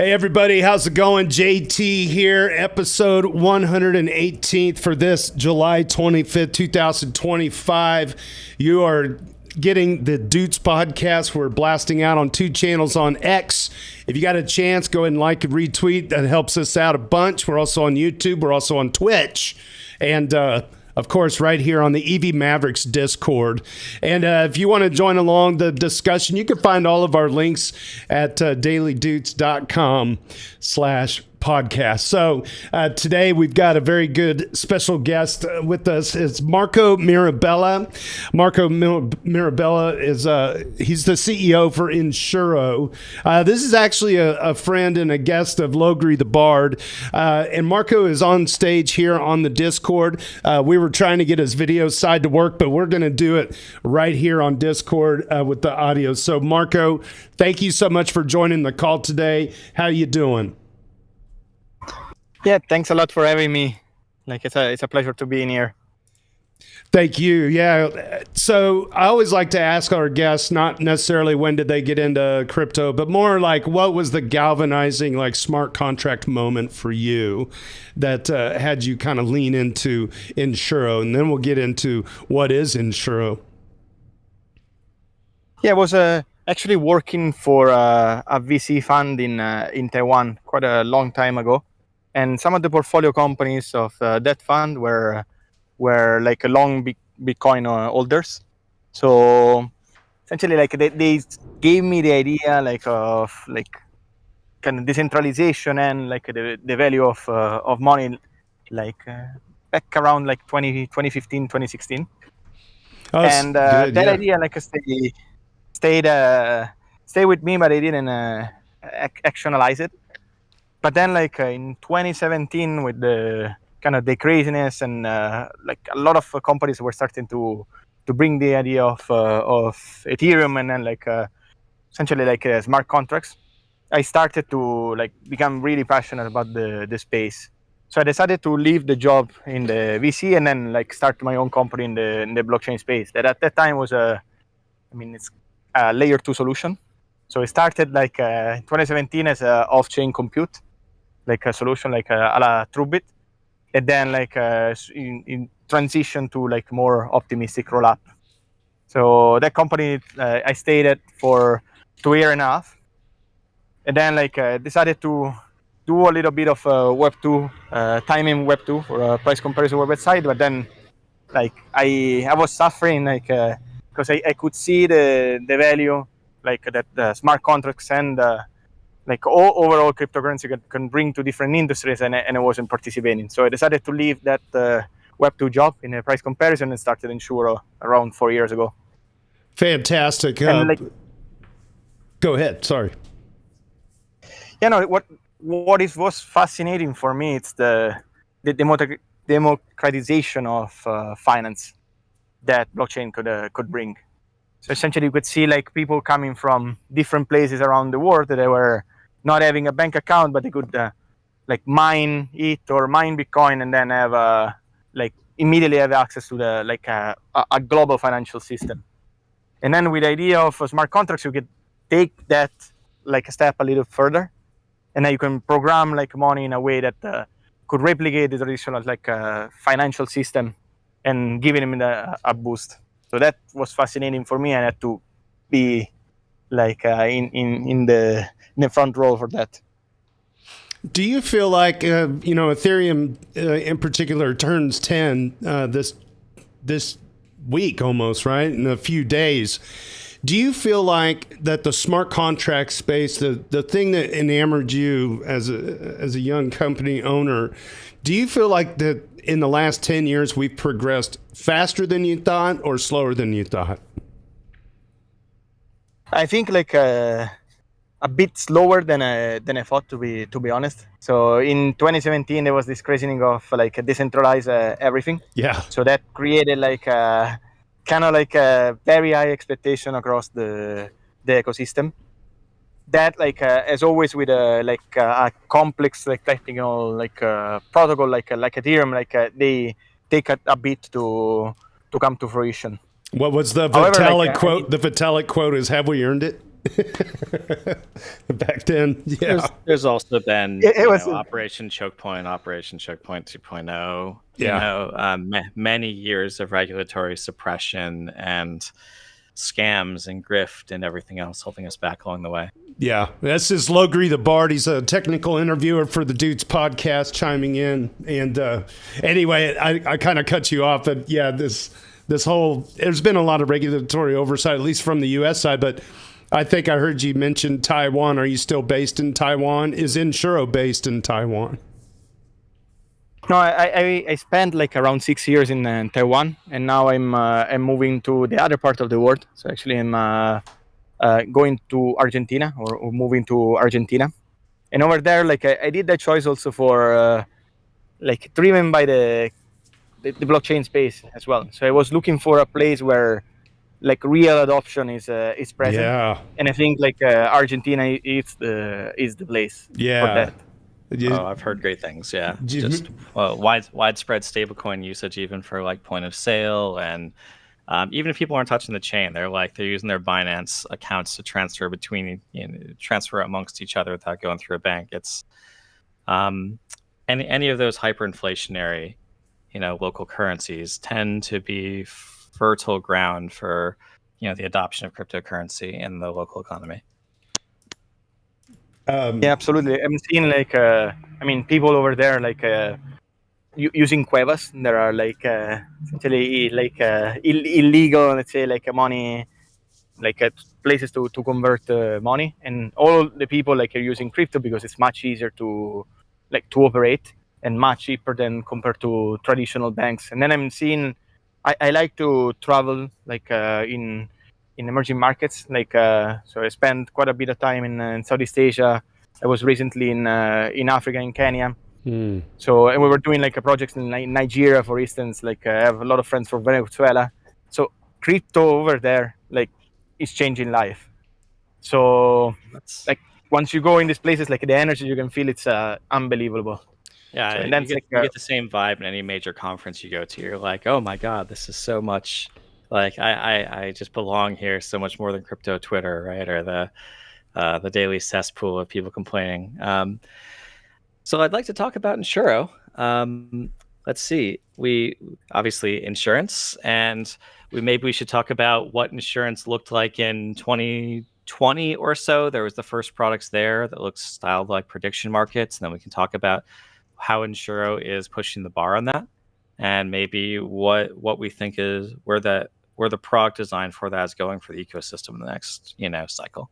Hey everybody, how's it going? JT here, episode 118th for this July 25th, 2025. You are getting the Doots podcast. We're blasting out on 2 channels on X. If you got a chance, go ahead and like and retweet. That helps us out a bunch. We're also on YouTube. We're also on Twitch. And of course, right here on the EV Mavericks Discord. And if you want to join along the discussion, you can find all of our links at dailydoots.com/podcast. So today we've got a very good special guest with us. It's Marco Mirabella. Marco Mirabella is he's the CEO for Ensuro. This is actually a friend and a guest of Logri the Bard. And Marco is on stage here on the Discord. We were trying to get his video side to work, but we're going to do it right here on Discord with the audio. So Marco, thank you so much for joining the call today. How are you doing? Yeah, thanks a lot for having me. It's a pleasure to be in here. Thank you. Yeah. So I always like to ask our guests, not necessarily when did they get into crypto, but more like what was the galvanizing smart contract moment for you that had you kind of lean into Ensuro, and then we'll get into what is Ensuro. Yeah, I was actually working for a VC fund in Taiwan quite a long time ago. And some of the portfolio companies of that fund were like a long Bitcoin holders. So essentially, they gave me the idea of kind of decentralization and the value of money back around 2015, 2016. Oh, and good, that yeah. idea stayed with me, but I didn't actionalize it. But then, in 2017, with the kind of the craziness and a lot of companies were starting to bring the idea of ethereum and then essentially smart contracts, I started to become really passionate about the space. So I decided to leave the job in the VC and then start my own company in the blockchain space. That at that time was it's a layer 2 solution. So it started in 2017 as a off-chain compute. A solution a la Truebit, and then in transition to more optimistic rollup. So that company I stayed at for 2 years and a half, and then decided to do a little bit of Web2 timing Web2 for a price comparison website. But then I was suffering because I could see the value that the smart contracts and overall cryptocurrency can bring to different industries, and I wasn't participating. So I decided to leave that Web2 job in a price comparison and started Ensuro around 4 years ago. Fantastic. Go ahead. Sorry. What was fascinating for me, it's the democratization of finance that blockchain could bring. So essentially, you could see people coming from different places around the world that they were not having a bank account, but they could mine it or mine Bitcoin and then have immediately have access to the a global financial system. And then with the idea of smart contracts, you could take that a step a little further, and then you can program money in a way that could replicate the traditional financial system and giving them a boost. So that was fascinating for me, and I had to be in the front row for that. Do you feel like Ethereum in particular turns 10 this week almost, right? In a few days. Do you feel like that the smart contract space, the thing that enamored you as a young company owner, do you feel like that in the last 10 years we've progressed faster than you thought or slower than you thought? I think a bit slower than I thought, to be honest. So in 2017 there was this craziness of decentralize everything. Yeah. So that created a very high expectation across the ecosystem. That as always with a complex technical protocol like Ethereum, they take a bit to come to fruition. What was the Vitalik quote? The Vitalik quote is, "Have we earned it?" Back then, yeah. There's also been It was Operation Choke Point 2.0. Yeah. Many years of regulatory suppression and scams and grift and everything else holding us back along the way. Yeah, this is Logri the Bard. He's a technical interviewer for the Doots podcast, chiming in. And anyway, I kind of cut you off, but yeah, this whole, there's been a lot of regulatory oversight, at least from the U.S. side. But I think I heard you mention Taiwan. Are you still based in Taiwan? Is Ensuro based in Taiwan? No, I spent like around 6 years in Taiwan, and now I'm moving to the other part of the world. So actually, I'm going to Argentina or moving to Argentina, and over there, like I did that choice also for like driven by the blockchain space as well. So I was looking for a place where like real adoption is present, Yeah. and I think like Argentina is the place for Yeah. that. Oh, I've heard great things. Yeah, you- just widespread stablecoin usage, even for like point of sale, and even if people aren't touching the chain, they're using their Binance accounts to transfer transfer amongst each other without going through a bank. It's any of those hyperinflationary, local currencies tend to be fertile ground for the adoption of cryptocurrency in the local economy. Yeah, absolutely. I'm seeing like people over there like using cuevas. There are like essentially like illegal, let's say, like money, like places to convert money, and all the people like are using crypto because it's much easier to operate and much cheaper than compared to traditional banks. And then I'm seeing, I like to travel like in emerging markets, like so I spent quite a bit of time in Southeast Asia. I was recently in Africa, in Kenya. So and we were doing like a project in Nigeria, for instance. Like I have a lot of friends from Venezuela. So crypto over there like is changing life. So like once you go in these places, like the energy you can feel, it's unbelievable. Yeah, So, and you that's get, like, you get the same vibe in any major conference you go to. You're like, oh my God, this is so much. Like I just belong here so much more than crypto Twitter, right? Or the daily cesspool of people complaining. So I'd like to talk about Ensuro. Let's see. We obviously insurance, and maybe we should talk about what insurance looked like in 2020 or so. There was the first products there that looks styled like prediction markets, and then we can talk about how Ensuro is pushing the bar on that, and maybe what we think is where the product design for that is going for the ecosystem in the next cycle.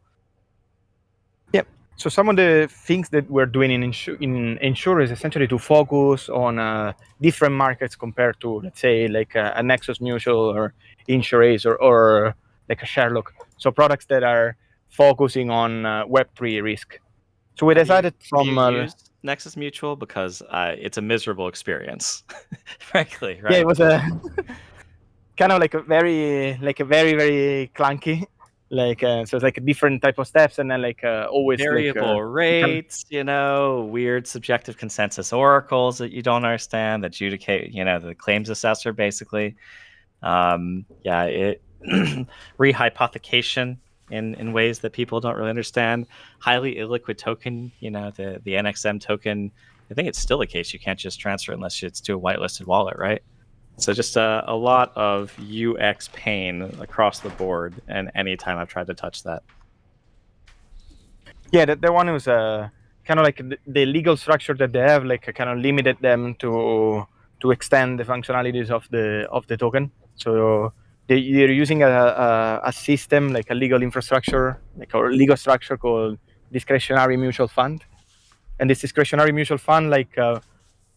Yep. So some of the things that we're doing in Ensuro is essentially to focus on different markets compared to, let's say, like a Nexus Mutual or Insurace or like a Sherlock. So products that are focusing on Web3 risk. So we decided Have you used Nexus Mutual? Because it's a miserable experience, frankly. Right? Yeah, it was a kind of like a very very clunky. Like so it's like a different type of steps, and then like always variable rates, weird subjective consensus oracles that you don't understand, that adjudicate, the claims assessor basically. It rehypothecation in ways that people don't really understand. Highly illiquid token, the NXM token. I think it's still the case. You can't just transfer unless it's to a whitelisted wallet, right? So just a lot of UX pain across the board, and anytime I've tried to touch that. Yeah, that one was kind of like the legal structure that they have, like kind of limited them to extend the functionalities of the token. So they're using a system, like a legal infrastructure, like a legal structure called discretionary mutual fund, and this discretionary mutual fund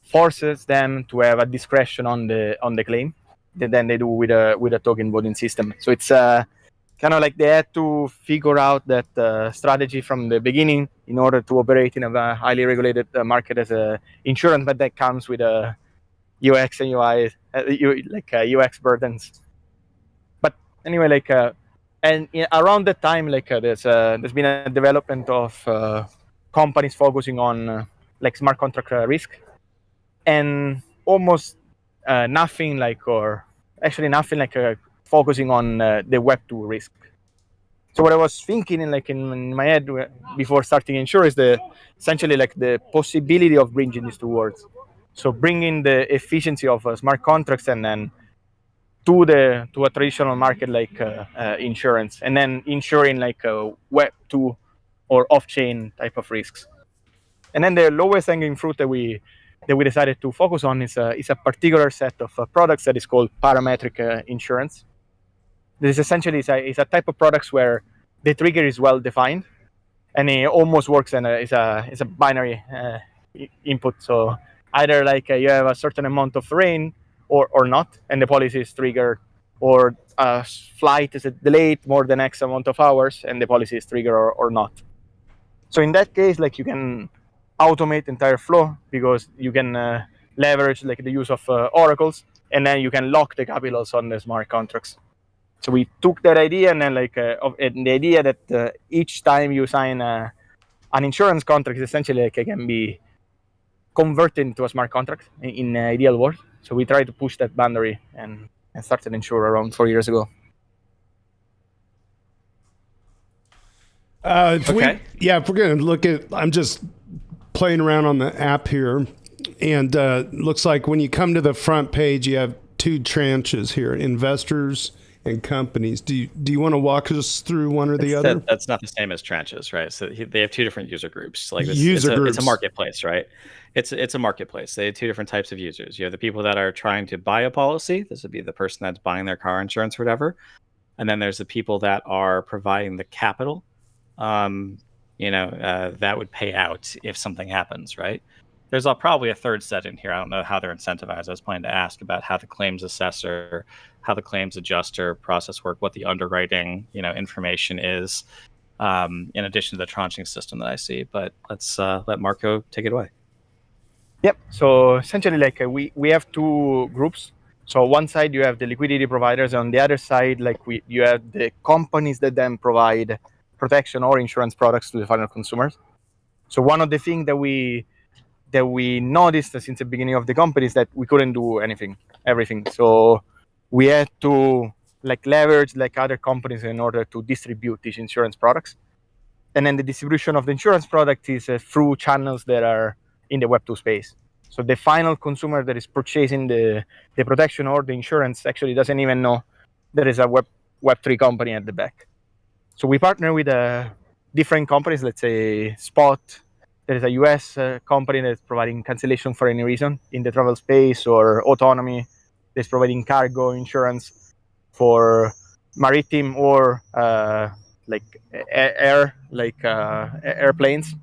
forces them to have a discretion on the claim that then they do with a token voting system. So it's kind of like they had to figure out that strategy from the beginning in order to operate in a highly regulated market as a insurance, but that comes with a UX and UI UX burdens. But anyway, around that time, there's been a development of companies focusing on smart contract risk. And almost nothing focusing on the Web2 risk. So what I was thinking in my head before starting Ensuro is essentially like the possibility of bringing these two worlds. So bringing the efficiency of smart contracts and then to a traditional market like insurance, and then insuring like Web 2 or off-chain type of risks. And then the lowest hanging fruit that we decided to focus on is a particular set of products that is called parametric insurance. This essentially is a type of products where the trigger is well defined, and it almost works and is a binary input. So either like you have a certain amount of rain or not, and the policy is triggered, or a flight is delayed more than X amount of hours, and the policy is triggered or not. So in that case, like you can automate the entire flow because you can leverage like the use of oracles, and then you can lock the capitals on the smart contracts. So we took that idea and then the idea that each time you sign an insurance contract, essentially like it can be converted into a smart contract in an ideal world. So we try to push that boundary and started Ensuro around 4 years ago. If we're going to look at, I'm just playing around on the app here, and looks like when you come to the front page, you have two tranches here: investors and companies. Do you want to walk us through one or the other? That's not the same as tranches, right? So they have two different user groups. Like groups. It's a marketplace, right? It's a marketplace. They have two different types of users. You have the people that are trying to buy a policy. This would be the person that's buying their car insurance or whatever. And then there's the people that are providing the capital. That would pay out if something happens, right? There's probably a third set in here. I don't know how they're incentivized. I was planning to ask about how the claims assessor, how the claims adjuster process work, what the underwriting, information is, in addition to the tranching system that I see. But let's let Marco take it away. Yep. So essentially, like we have two groups. So one side you have the liquidity providers, and on the other side, like you have the companies that then provide protection or insurance products to the final consumers. So one of the things that we noticed since the beginning of the company is that we couldn't do everything. So we had to like leverage like other companies in order to distribute these insurance products. And then the distribution of the insurance product is through channels that are in the Web2 space. So the final consumer that is purchasing the protection or the insurance actually doesn't even know there is a Web3 company at the back. So we partner with different companies, let's say Spot. There is a US company that's providing cancellation for any reason in the travel space, or Autonomy that's providing cargo insurance for maritime or airplanes.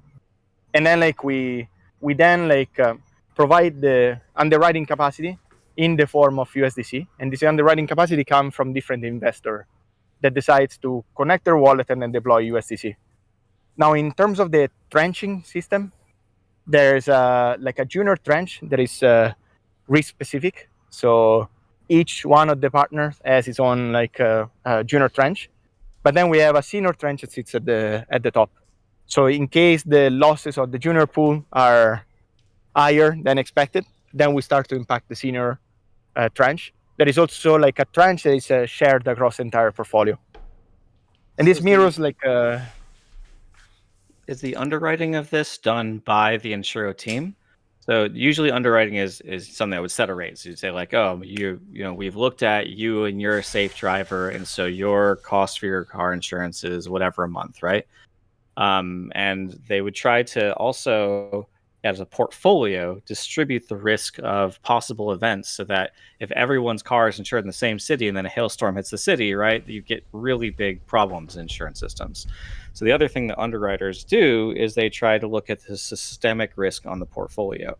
And then like we then provide the underwriting capacity in the form of USDC, and this underwriting capacity comes from different investors that decides to connect their wallet and then deploy USDC. Now, in terms of the tranching system, there's a junior tranche that is risk specific. So each one of the partners has its own junior tranche, but then we have a senior tranche that sits at the top. So in case the losses of the junior pool are higher than expected, then we start to impact the senior tranche. There is also like a tranche that is shared across the entire portfolio. And this mirrors Is the underwriting of this done by the Ensuro team? So usually underwriting is something that would set a rate. So you'd say like, oh, we've looked at you and you're a safe driver, and so your cost for your car insurance is whatever a month, right? And they would try to also, as a portfolio, distribute the risk of possible events so that if everyone's car is insured in the same city and then a hailstorm hits the city, right, you get really big problems in insurance systems. So the other thing that underwriters do is they try to look at the systemic risk on the portfolio.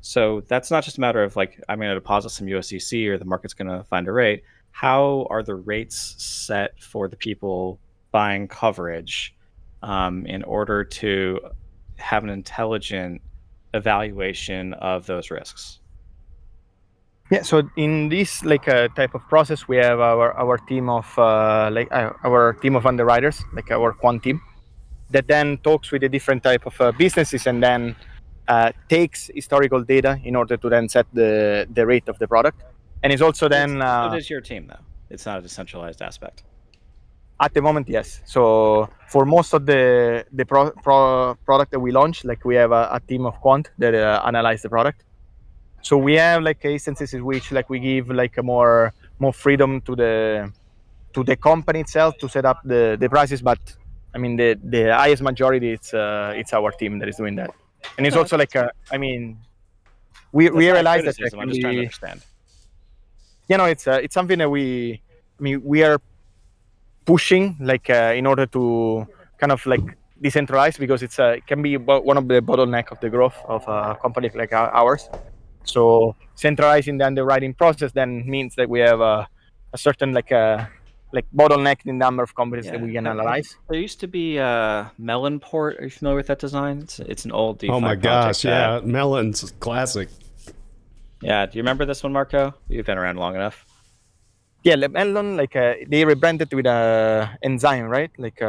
So that's not just a matter of like, I'm going to deposit some USDC or the market's going to find a rate. How are the rates set for the people buying coverage in order to have an intelligent evaluation of those risks? Yeah, so in this type of process, we have our team of our team of underwriters, like our quant team, that then talks with the different type of businesses and then takes historical data in order to then set the rate of the product. And it's also then so does your team though. It's not a decentralized aspect. At the moment, yes. So for most of the product that we launch, like we have a team of quant that analyze the product. So we have like instances in which like we give like a more freedom to the company itself to set up the prices, but I mean the highest majority it's our team that is doing that, and it's No, also like I mean we that's not a realize that criticism. can I'm just trying to be, understand. you know, it's something that we are pushing like in order to kind of like decentralize, because it can be one of the bottleneck of the growth of a company like ours. So centralizing the underwriting process then means that we have a certain like bottleneck in the number of companies that we can analyze. There used to be Melonport. Are you familiar with that design? It's an old DeFi Oh my project. gosh, yeah, Melon's classic. Yeah. Do you remember this one, Marco? You've been around long enough. Yeah, Melon, like they rebranded with Enzyme, right? Like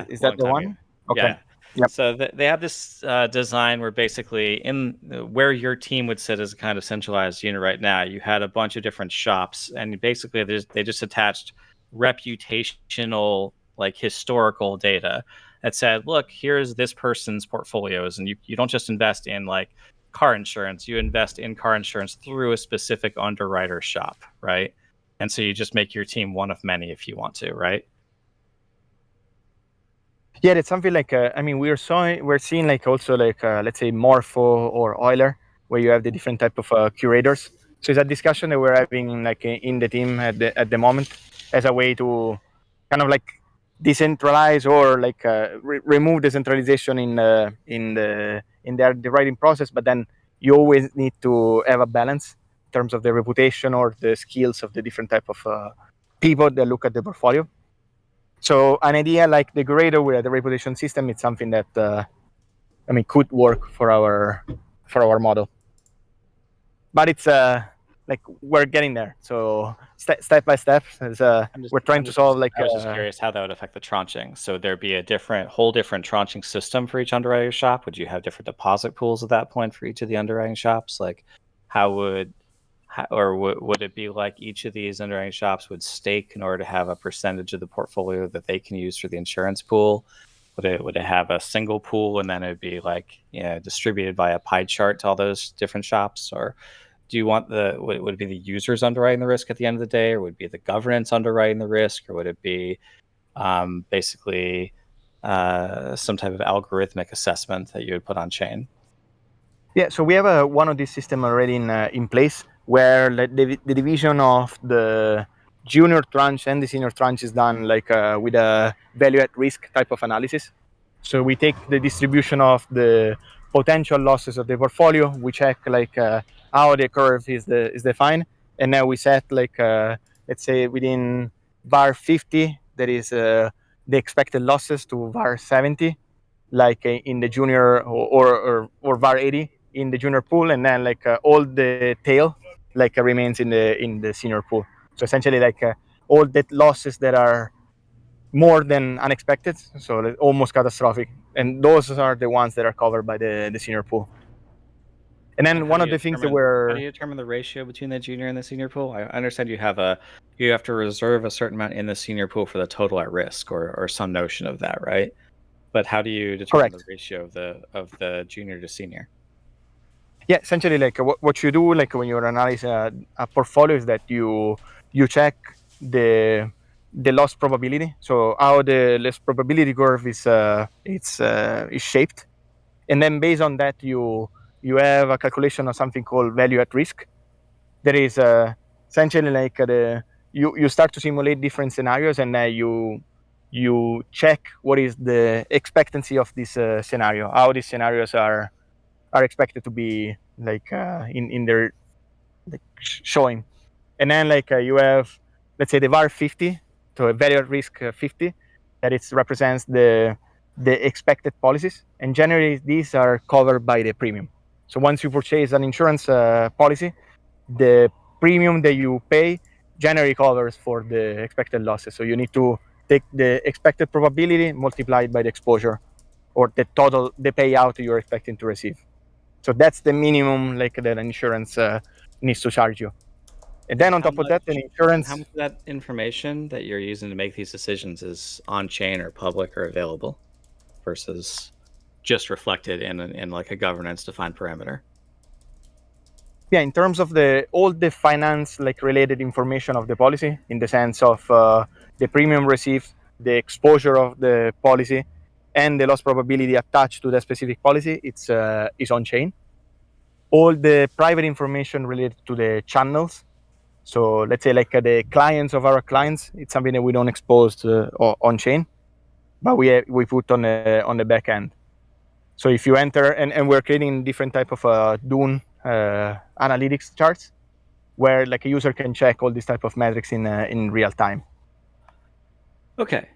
is that the one? Okay. Yeah. Yep. So they have this design where basically in where your team would sit as a kind of centralized unit right now, you had a bunch of different shops, and basically they just attached reputational, like historical data that said, look, here's this person's portfolios, and you don't just invest in like car insurance, you invest in car insurance through a specific underwriter shop, right? And so you just make your team one of many if you want to, right? Yeah, it's something like I mean we're seeing like also like let's say Morpho or Euler, where you have the different type of curators. So it's a discussion that we're having like in the team at the moment, as a way to kind of like decentralize or like remove the centralization in the writing process. But then you always need to have a balance in terms of the reputation or the skills of the different type of people that look at the portfolio. So an idea like the grader with the reputation system, it's something that I mean could work for our model. But it's like we're getting there. So step by step, we're trying to solve like. I was just curious how that would affect the tranching. So there'd be a whole different tranching system for each underwriting shop. Would you have different deposit pools at that point for each of the underwriting shops? Like, would it be like each of these underwriting shops would stake in order to have a percentage of the portfolio that they can use for the insurance pool? Would it have a single pool and then it'd be like, you know, distributed by a pie chart to all those different shops? Or do you want would it be the users underwriting the risk at the end of the day, or would it be the governance underwriting the risk, or would it be basically some type of algorithmic assessment that you would put on chain? Yeah, so we have one of these systems already in place, where the division of the junior tranche and the senior tranche is done like with a value at risk type of analysis. So we take the distribution of the potential losses of the portfolio, we check like how the curve is defined, and now we set like let's say within var 50 that is the expected losses to var 70, like in the junior, or var 80 in the junior pool, and then like all the tail like remains in the senior pool. So essentially like all the losses that are more than unexpected, so almost catastrophic, and those are the ones that are covered by the senior pool. And then one of the things that how do you determine the ratio between the junior and the senior pool? I understand you have to reserve a certain amount in the senior pool for the total at risk, or some notion of that, right? But how do you determine the ratio of the junior to senior? Yeah, essentially like what you do like when you analyze a portfolio is that you check the loss probability. So how the loss probability curve is shaped, and then based on that you have a calculation of something called value at risk. That is essentially like you start to simulate different scenarios, and you check what is the expectancy of this scenario, how these scenarios are expected to be like in their like showing. And then like you have, let's say, the var 50, so a value at risk 50, that it represents the expected policies, and generally these are covered by the premium. So once you purchase an insurance policy, the premium that you pay generally covers for the expected losses. So you need to take the expected probability multiplied by the exposure, or the payout you're expecting to receive. So that's the minimum like that an insurance needs to charge you. And then on top of that, an insurance. How much of that information that you're using to make these decisions is on chain or public or available versus just reflected in like a governance defined parameter? Yeah, in terms of all the finance like related information of the policy, in the sense of the premium received, the exposure of the policy, and the loss probability attached to the specific policy, it's is on chain. All the private information related to the channels, so let's say like the clients of our clients, it's something that we don't expose on chain, but we put on the back end. So if you enter, and we're creating different type of Dune analytics charts, where like a user can check all these type of metrics in real time. Okay,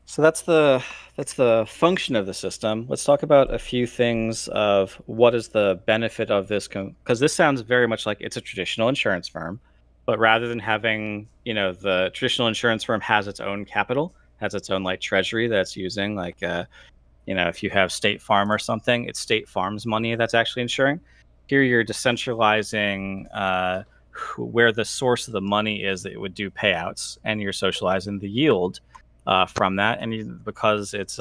so that's the function of the system. Let's talk about a few things of what is the benefit of this, because this sounds very much like it's a traditional insurance firm, but rather than having, the traditional insurance firm has its own capital, has its own like treasury that's using like, if you have State Farm or something, it's State Farm's money that's actually insuring. Here you're decentralizing where the source of the money is that it would do payouts, and you're socializing the yield from that. And because it's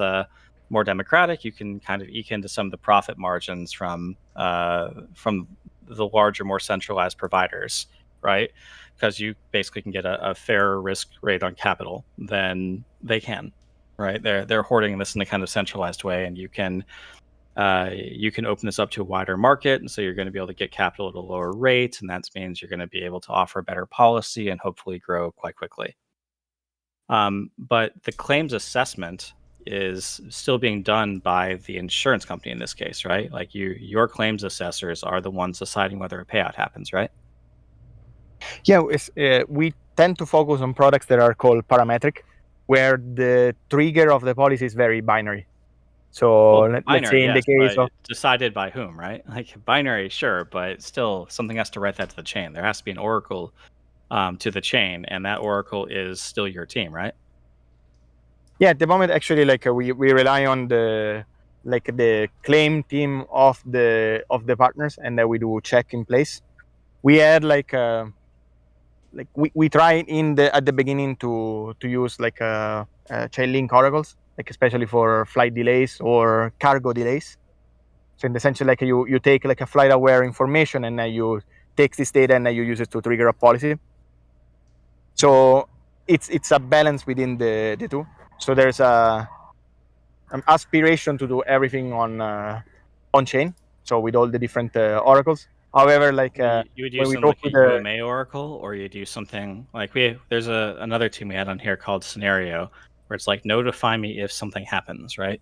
more democratic, you can kind of eke into some of the profit margins from the larger, more centralized providers, right? Because you basically can get a fairer risk rate on capital than they can, right? They're hoarding this in a kind of centralized way, and you can open this up to a wider market, and so you're going to be able to get capital at a lower rate, and that means you're going to be able to offer better policy and hopefully grow quite quickly. But the claims assessment is still being done by the insurance company in this case, right? Like your claims assessors are the ones deciding whether a payout happens, right? Yeah, we tend to focus on products that are called parametric, where the trigger of the policy is very binary. So let's say in the case of decided by whom, right? Like binary, sure, but still something has to write that to the chain. There has to be an oracle to the chain, and that oracle is still your team, right? Yeah, at the moment, actually, like we rely on the claim team of the partners, and that we do check in place. We had we try at the beginning to use chain link oracles, like especially for flight delays or cargo delays. So in the sense, like you take like a flight aware information, and then you take this data and then you use it to trigger a policy. So it's a balance within the two. So there's an aspiration to do everything on chain. So with all the different oracles. However, like you would use something like a UMA oracle, or you'd use something like there's another team we had on here called Scenario, where it's like notify me if something happens, right?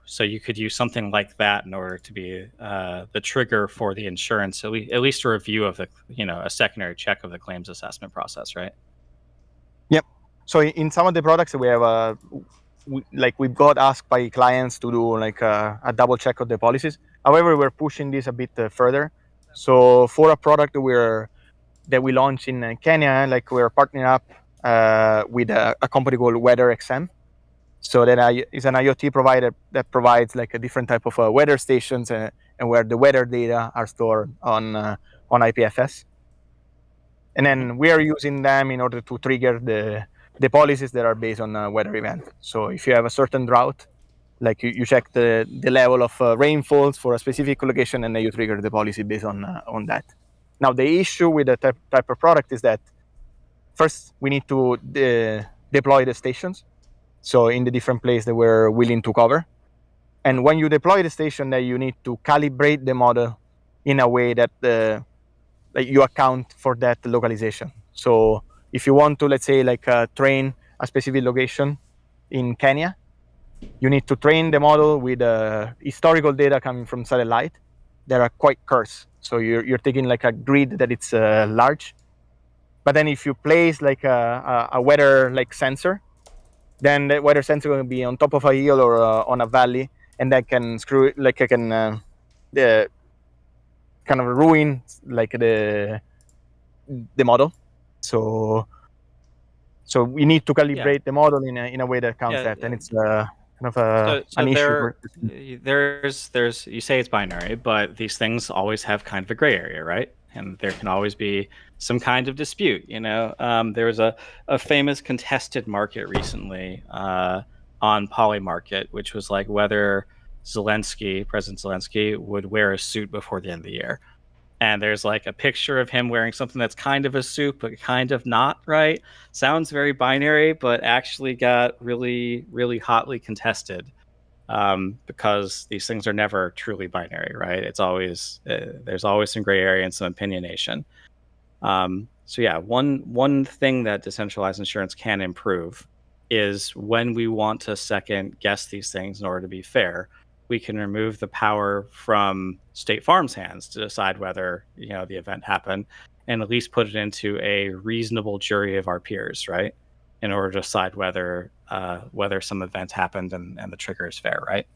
So you could use something like that in order to be the trigger for the insurance, at least a review of a secondary check of the claims assessment process, right? Yep. So in some of the products we have we've got asked by clients to do like a double check of the policies. However, we're pushing this a bit further. So for a product that we launched in Kenya, like we're partnering up with a company called WeatherXM. So that is an IoT provider that provides like a different type of weather stations and where the weather data are stored on IPFS. And then we are using them in order to trigger the policies that are based on a weather event. So if you have a certain drought, like you check the level of rainfalls for a specific location, and then you trigger the policy based on that. Now the issue with the type of product is that first we need to deploy the stations, so in the different places that we're willing to cover. And when you deploy the station, then you need to calibrate the model in a way that you account for that localization. So if you want to, let's say, train a specific location in Kenya, you need to train the model with historical data coming from satellite that are quite coarse. So you're taking like a grid that it's large. But then if you place like a weather sensor, then the weather sensor will be on top of a hill or on a valley, and that can kind of ruin like the model. So we need to calibrate the model in a way that counts that, and it's kind of an issue. There's you say it's binary, but these things always have kind of a gray area, right? and there can always be some kind of dispute. There was a famous contested market recently on Polymarket, which was like whether President Zelensky, would wear a suit before the end of the year. And there's like a picture of him wearing something that's kind of a suit, but kind of not, right? Sounds very binary, but actually got really, really hotly contested because these things are never truly binary, right? It's always there's always some gray area and some opinionation. So yeah, one thing that decentralized insurance can improve is when we want to second guess these things in order to be fair, we can remove the power from State Farm's hands to decide whether the event happened, and at least put it into a reasonable jury of our peers, right? In order to decide whether some event happened and the trigger is fair, right?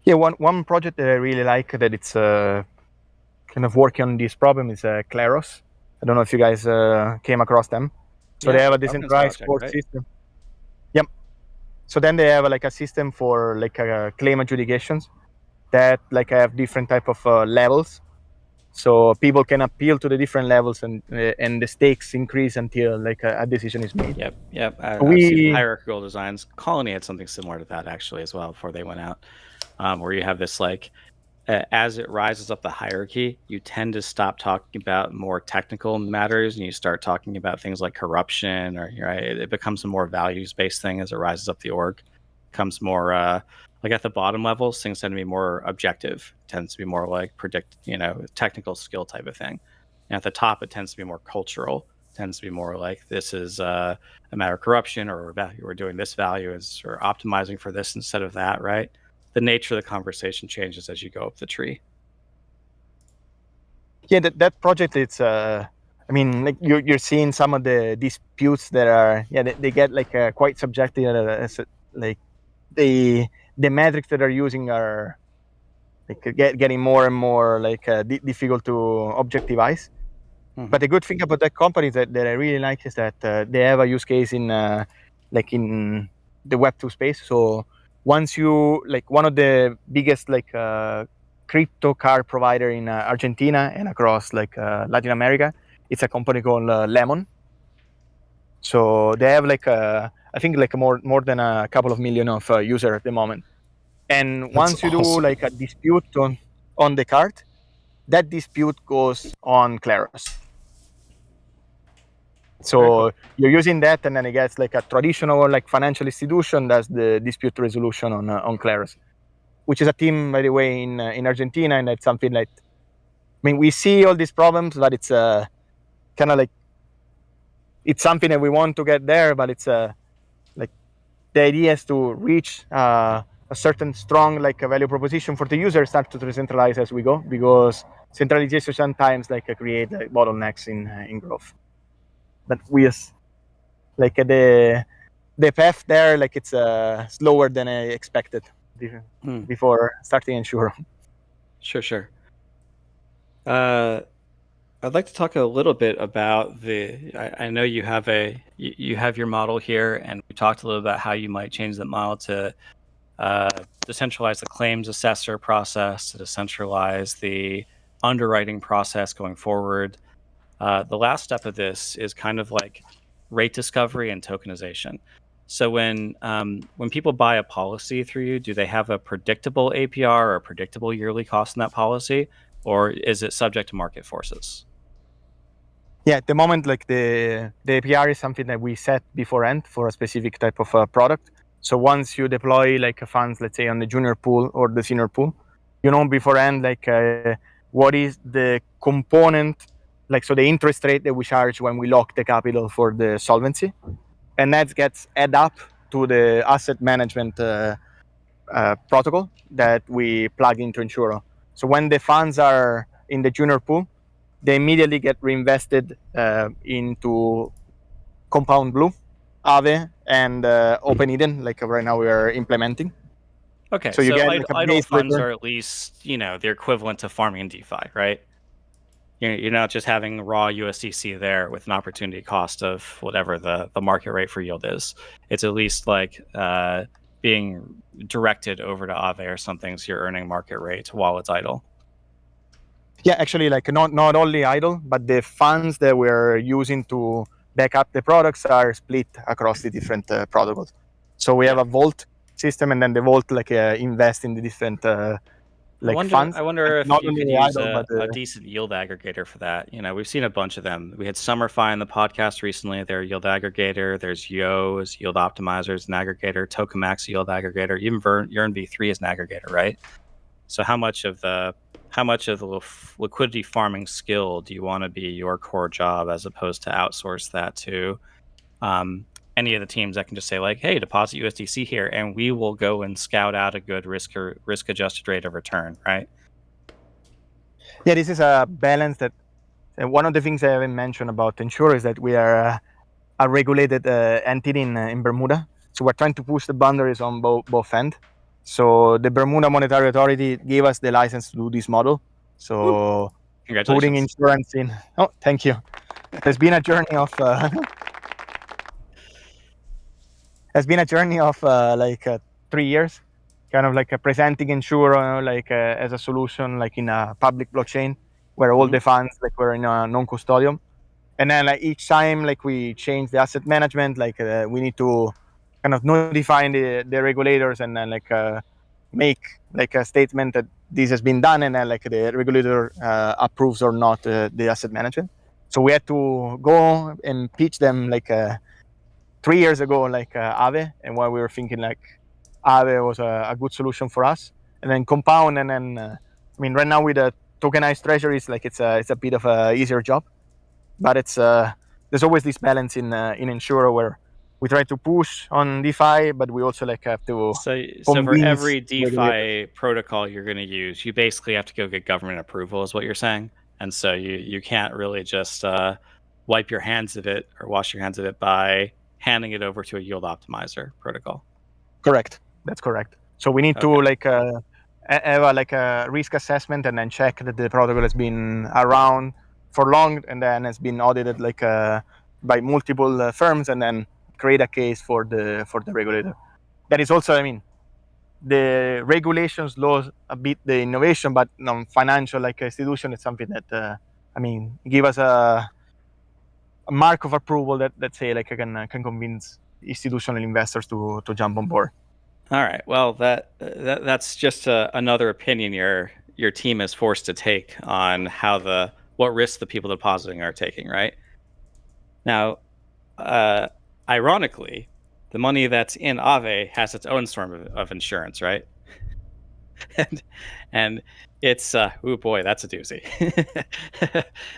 Yeah, one project that I really like that it's kind of working on this problem is Claros. I don't know if you guys came across them. So they have a decentralized court system. Yep. So then they have like a system for like claim adjudications that like have different type of levels. So people can appeal to the different levels, and the stakes increase until like a decision is made. Yep. I've seen hierarchical designs. Colony had something similar to that actually as well before they went out, where you have this like as it rises up the hierarchy, you tend to stop talking about more technical matters and you start talking about things like corruption, or it becomes a more values-based thing as it rises up the org. It becomes more like at the bottom levels, things tend to be more objective. It tends to be more like technical skill type of thing. And at the top, it tends to be more cultural. It tends to be more like this is a matter of corruption, or we're doing this value or optimizing for this instead of that, right? The nature of the conversation changes as you go up the tree. Yeah, that project, it's I mean, like you're seeing some of the disputes that are they get like quite subjective. Like the metrics that are using are like getting more and more like difficult to objectivize. Mm-hmm. But the good thing about that company that I really like is that they have a use case in like in the Web2 space. So once you like one of the biggest like crypto card provider in Argentina and across like Latin America, it's a company called Lemon. So they have like I think like more than a couple of million of users at the moment. And once you do like a dispute on the card, that dispute goes on Claros. So you're using that, and then it gets like a traditional like financial institution does the dispute resolution on Claros, which is a team, by the way, in Argentina, and that's something like, I mean, we see all these problems, but it's kind of like it's something that we want to get there, but it's like the idea is to reach a certain strong like a value proposition for the user, start to decentralize as we go, because centralization sometimes like create like bottlenecks in growth. But we like the path there, like it's slower than I expected before starting Ensuro. Sure. I'd like to talk a little bit about I know you have your model here, and we talked a little about how you might change the model to decentralize the claims assessor process, to decentralize the underwriting process going forward. The last step of this is kind of like rate discovery and tokenization. So when people buy a policy through you, do they have a predictable APR or a predictable yearly cost in that policy, or is it subject to market forces? Yeah, at the moment, like the APR is something that we set beforehand for a specific type of product. So once you deploy like funds, let's say on the junior pool or the senior pool, you know beforehand like what is the component, like so the interest rate that we charge when we lock the capital for the solvency, and that gets add up to the asset management protocol that we plug into Ensuro. So when the funds are in the junior pool, they immediately get reinvested into Compound Blue, Aave, and Open Eden, like right now we are implementing. Okay, so you get like idle funds are at least the equivalent to farming in DeFi, right? You're not just having raw USDC there with an opportunity cost of whatever the market rate for yield is. It's at least like being directed over to Aave or something, so you're earning market rate while it's idle. Yeah, actually, like not only idle, but the funds that we're using to back up the products are split across the different protocols. So we have a vault system, and then the vault invest in the different funds. I wonder if Not you could only use idle, but a decent yield aggregator for that. You know, we've seen a bunch of them. We had Summerfy on the podcast recently. They're a yield aggregator. There's Yo's yield optimizers, an aggregator. Tokenmax yield aggregator. Even Yearn V3 is an aggregator, right? So how much of the liquidity farming skill do you want to be your core job, as opposed to outsource that to any of the teams that can just say like, hey, deposit USDC here, and we will go and scout out a good risk adjusted rate of return, right? yeah, this is a balance that one of the things I haven't mentioned about Ensuro is that we are a regulated entity in Bermuda. So we're trying to push the boundaries on both ends. So the Bermuda Monetary Authority gave us the license to do this model. So putting insurance in. Oh, thank you. There's been a journey of like 3 years, kind of like presenting Ensuro as a solution like in a public blockchain where all the funds like were in a non-custodial. And then like each time like we change the asset management, like we need to kind of notify the regulators and then like make like a statement that this has been done, and then like the regulator approves or not the asset management. So we had to go and pitch them like 3 years ago, like Aave, and while we were thinking like Aave was a good solution for us, and then Compound, and then I mean right now with the tokenized treasuries, like it's a bit of a easier job, but it's there's always this balance in Ensuro where we try to push on DeFi, but we also like have to. So for every DeFi protocol you're going to use, you basically have to go get government approval, is what you're saying, and so you can't really just wipe your hands of it or wash your hands of it by handing it over to a yield optimizer protocol. Correct. That's correct. So we need to like have a risk assessment and then check that the protocol has been around for long and then has been audited like by multiple firms, and then create a case for the regulator. That is also, I mean, the regulations lose a bit the innovation, but financial like institution is something that I mean give us a mark of approval that, let's say, like can convince institutional investors to jump on board. All right. Well, that's just another opinion your team is forced to take on what risks the people depositing are taking, right? Now, ironically, the money that's in Aave has its own form of insurance, right? and it's oh boy, that's a doozy.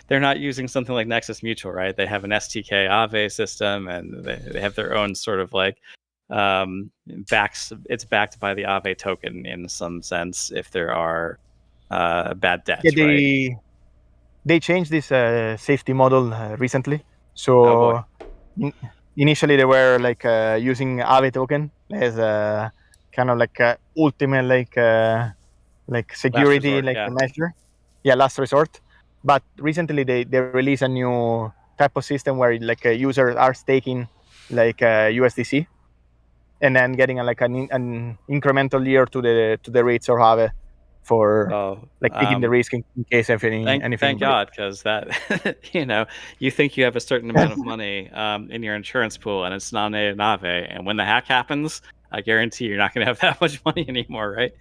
They're not using something like Nexus Mutual, right? They have an STK Aave system, and they have their own sort of like it's backed by the Aave token in some sense if there are bad debts. Yeah, right? They changed this safety model recently. So initially they were like using Aave token as a kind of like ultimate like security measure. Yeah, last resort. But recently they released a new type of system where like users are staking like USDC, and then getting an incremental yield to the rates of Aave for taking the risk in case of anything. Thank God, because that you think you have a certain amount of money in your insurance pool and it's nominated in Aave, and when the hack happens, I guarantee you're not going to have that much money anymore, right?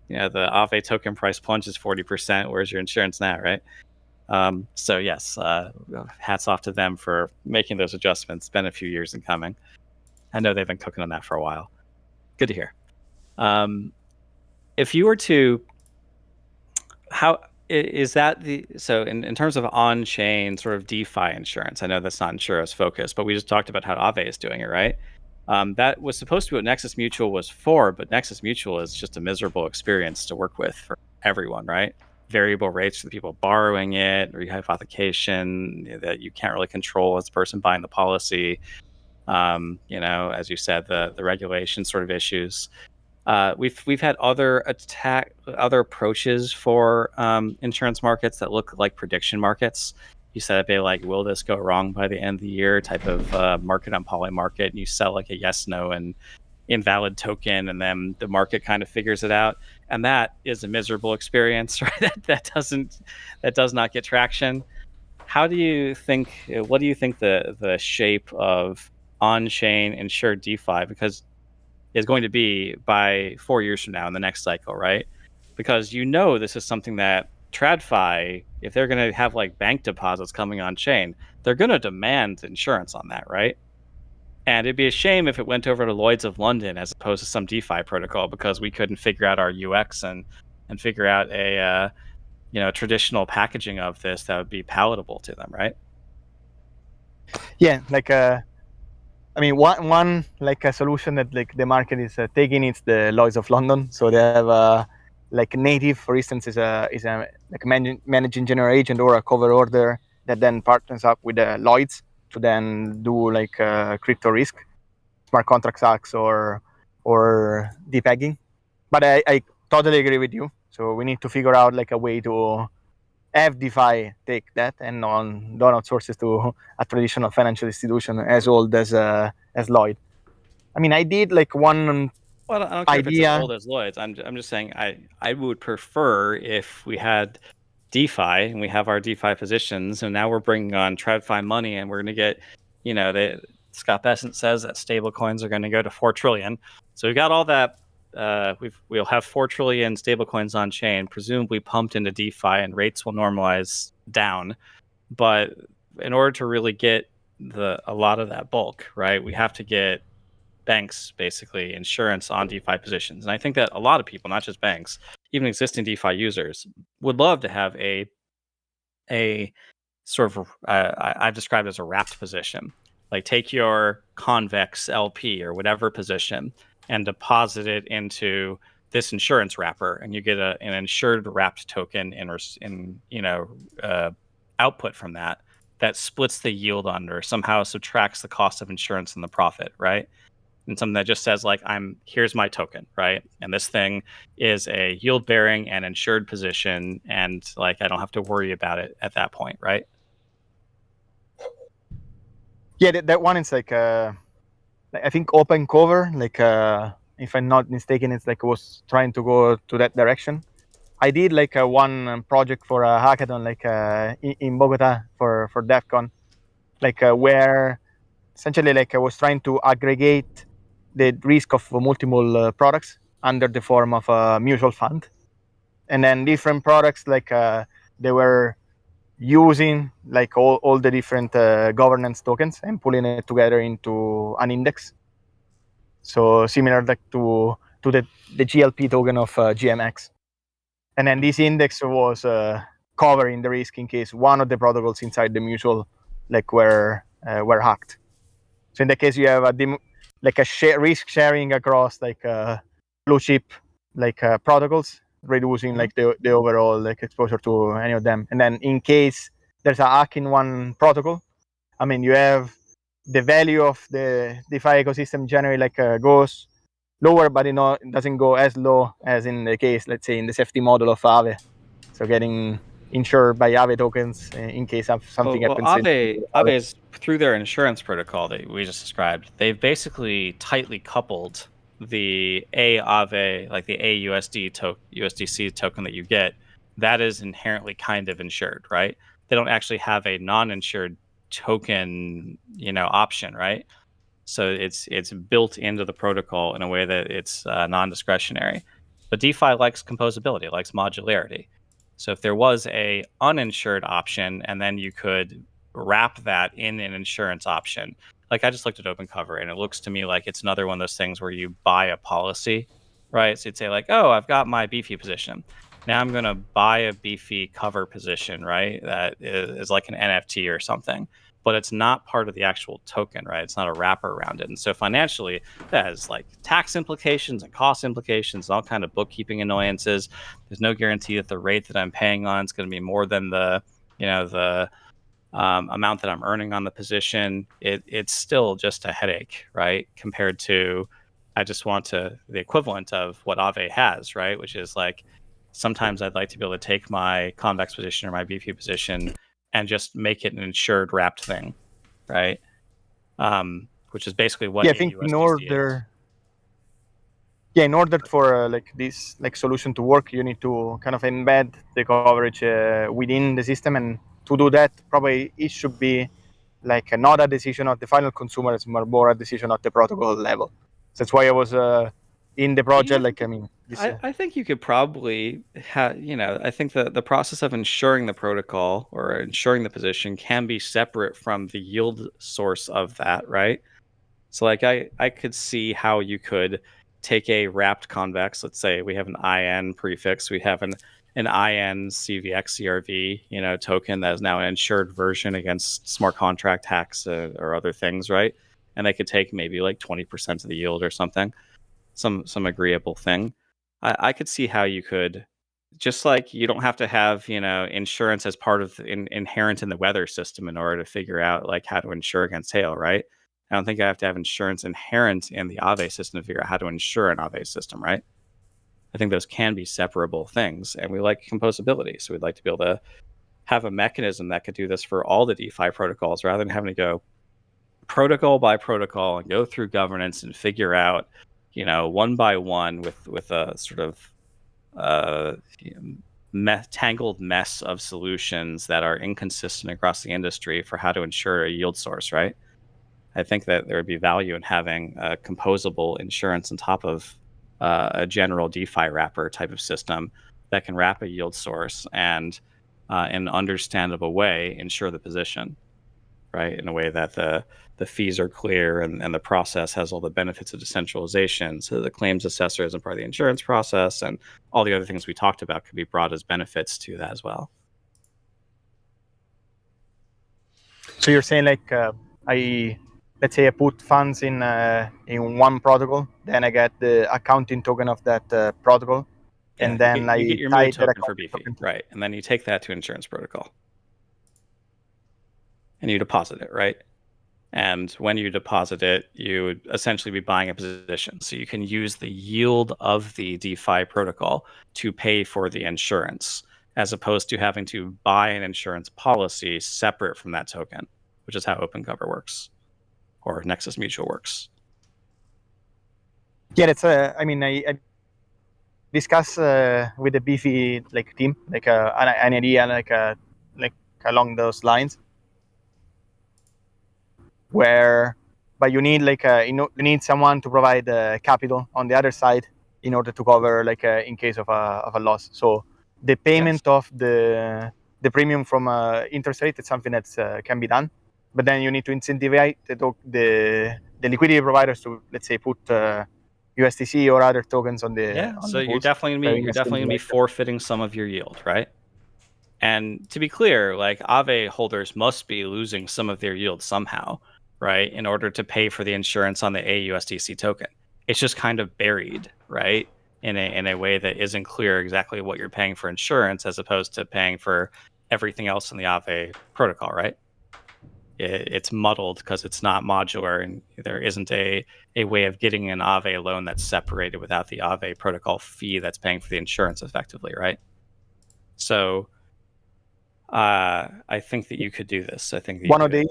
The Aave token price plunges 40%. Where's your insurance now, right? So yes, hats off to them for making those adjustments. It's been a few years in coming. I know they've been cooking on that for a while. Good to hear. If you were to, how is that so in terms of on-chain sort of DeFi insurance? I know that's not Ensuro's focus, but we just talked about how Aave is doing it, right? That was supposed to be what Nexus Mutual was for, but Nexus Mutual is just a miserable experience to work with for everyone, right? Variable rates for the people borrowing it, rehypothecation that you can't really control as the person buying the policy. As you said, the regulation sort of issues. We've had other approaches for insurance markets that look like prediction markets. You set up a will this go wrong by the end of the year type of market on poly market, and you sell like a yes, no, and invalid token, and then the market kind of figures it out. and that is a miserable experience, right? That does not get traction. What do you think the shape of on-chain insured DeFi is going to be by 4 years from now in the next cycle, right? Because this is something that TradFi, if they're going to have like bank deposits coming on chain, they're going to demand insurance on that, right? And it'd be a shame if it went over to Lloyd's of London as opposed to some DeFi protocol because we couldn't figure out our UX and figure out a traditional packaging of this that would be palatable to them, right? Yeah, like I mean, one like a solution that like the market is taking is the Lloyd's of London. So they have like native, for instance, is a like managing general agent or a cover order that then partners up with the Lloyd's to then do like crypto risk, smart contract hacks or depegging. But I totally agree with you. So we need to figure out like a way to have DeFi take that and don't outsource it to a traditional financial institution as old as Lloyd. I mean, I did like one Well, I don't care if it's as old as Lloyd's. I'm just saying I would prefer if we had DeFi and we have our DeFi positions, and now we're bringing on TradFi money, and we're going to get, Scott Bessent says that stable coins are going to go to 4 trillion. So we've got all that. We'll have 4 trillion stable coins on chain, presumably pumped into DeFi, and rates will normalize down. But in order to really get a lot of that bulk, right, we have to get banks, basically insurance on DeFi positions. And I think that a lot of people, not just banks, even existing DeFi users, would love to have a sort of I've described as a wrapped position. Like take your convex LP or whatever position and deposit it into this insurance wrapper, and you get an insured wrapped token in output from that splits the yield under, somehow subtracts the cost of insurance and the profit, right? And something that just says like, here's my token, right? And this thing is a yield bearing and insured position, and like I don't have to worry about it at that point, right? Yeah, that one is like I think open cover, like if I'm not mistaken, it's like was trying to go to that direction. I did like one project for a hackathon, like in Bogota for DEF CON, like where essentially like I was trying to aggregate the risk of multiple products under the form of a mutual fund, and then different products like they were using like all the different governance tokens and pulling it together into an index. So similar like to the GLP token of GMX. And then this index was covering the risk in case one of the protocols inside the mutual like were hacked. So in that case, you have a risk sharing across like blue chip like protocols, reducing like the overall like exposure to any of them. And then in case there's a hack in one protocol, I mean, you have the value of the DeFi ecosystem generally like goes lower, but it doesn't go as low as in the case, let's say, in the safety model of Aave. So getting insured by Aave tokens in case of something happens. Aave's through their insurance protocol that we just described, they've basically tightly coupled the Aave, like the USDC token that you get, that is inherently kind of insured, right? They don't actually have a non-insured token, option, right? So it's built into the protocol in a way that it's non-discretionary. But DeFi likes composability, it likes modularity. So if there was a uninsured option, and then you could wrap that in an insurance option, like I just looked at OpenCover, and it looks to me like it's another one of those things where you buy a policy, right? So you'd say like, oh, I've got my beefy position. Now I'm going to buy a beefy cover position, right? That is like an NFT or something, but it's not part of the actual token, right? It's not a wrapper around it. And so financially, that has like tax implications and cost implications, and all kind of bookkeeping annoyances. There's no guarantee that the rate that I'm paying on is going to be more than the amount that I'm earning on the position. It's still just a headache, right? Compared to, I just want the equivalent of what Aave has, right? Which is like, sometimes I'd like to be able to take my convex position or my BP position and just make it an insured wrapped thing, right? Which is basically what I think in order. Yeah, in order for like this like solution to work, you need to kind of embed the coverage within the system, and to do that, probably it should be like not a decision of the final consumer, it's more a decision at the protocol level. So that's why I was in the project. Like, I mean, this, I think you could probably have, I think the process of ensuring the protocol or ensuring the position can be separate from the yield source of that, right? So like I could see how you could take a wrapped convex, let's say we have an IN prefix, we have an IN CVX CRV, token that is now an insured version against smart contract hacks or other things, right? And they could take maybe like 20% of the yield or something, some agreeable thing. I could see how you could, just like you don't have to have insurance as part of inherent in the weather system in order to figure out like how to insure against hail, right? I don't think I have to have insurance inherent in the Aave system to figure out how to insure an Aave system, right? I think those can be separable things, and we like composability, so we'd like to be able to have a mechanism that could do this for all the DeFi protocols rather than having to go protocol by protocol and go through governance and figure out, one by one with a sort of uh, tangled mess of solutions that are inconsistent across the industry for how to ensure a yield source, right? I think that there would be value in having a composable insurance on top of a general DeFi wrapper type of system that can wrap a yield source and, in an understandable way, ensure the position, right? In a way that the fees are clear and the process has all the benefits of decentralization. So the claims assessor isn't part of the insurance process, and all the other things we talked about could be brought as benefits to that as well. so you're saying like let's say I put funds in one protocol, then I get the accounting token of that protocol, and then you get your tie mood that token for accounting beefy, token to- right? And then you take that to insurance protocol and you deposit it, right? And when you deposit it, you would essentially be buying a position. So you can use the yield of the DeFi protocol to pay for the insurance, as opposed to having to buy an insurance policy separate from that token, which is how OpenCover works or Nexus Mutual works. Yeah, that's I mean, I discuss with the beefy like team like an idea like along those lines, where but you need like you need someone to provide capital on the other side in order to cover like in case of a loss. So the payment of the premium from interest rate is something that can be done, but then you need to incentivize the liquidity providers to, let's say, put USDC or other tokens on the So the you're pools. definitely gonna be forfeiting some of your yield, right? And to be clear, like Aave holders must be losing some of their yield somehow, right? In order to pay for the insurance on the AUSDC token. It's just kind of buried, right? In a way that isn't clear exactly what you're paying for insurance as opposed to paying for everything else in the Aave protocol, right? It's muddled because it's not modular and there isn't a way of getting an Aave loan that's separated without the Aave protocol fee that's paying for the insurance effectively, right? So I think that you could do this. I think that one of the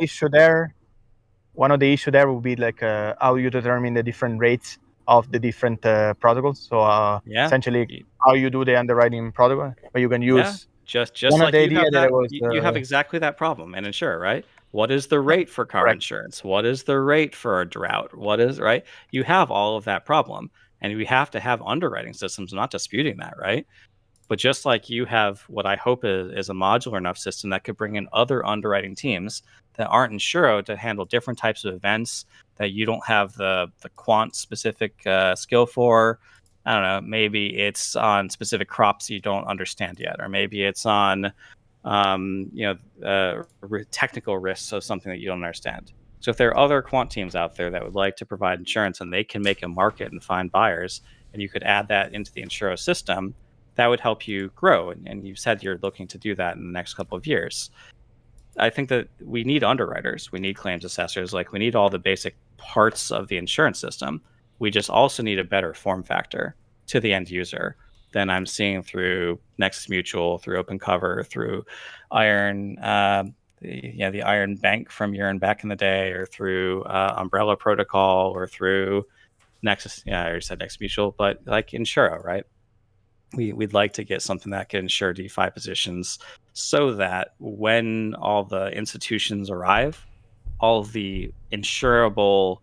issue there will be like how you determine the different rates of the different protocols. So essentially, how you do the underwriting protocol, but you can use just one like of the idea that I was you have exactly that problem in Ensuro, right? What is the rate for car insurance? What is the rate for a drought? What is, right? You have all of that problem, and we have to have underwriting systems. I'm not disputing that, right? But just like you have what I hope is a modular enough system that could bring in other underwriting teams that aren't Ensuro to handle different types of events that you don't have the quant specific skill for. I don't know, maybe it's on specific crops you don't understand yet, or maybe it's on technical risks of something that you don't understand. So if there are other quant teams out there that would like to provide insurance and they can make a market and find buyers, and you could add that into the Ensuro system, that would help you grow. And you said you're looking to do that in the next couple of years. I think that we need underwriters, we need claims assessors, like we need all the basic parts of the insurance system. We just also need a better form factor to the end user than I'm seeing through Nexus Mutual, through OpenCover, through Iron, the Iron Bank from Yearn back in the day, or through Umbrella Protocol, or through Nexus, yeah, I already said Nexus Mutual, but like Ensuro, right? We'd like to get something that can ensure DeFi positions so that when all the institutions arrive, all the insurable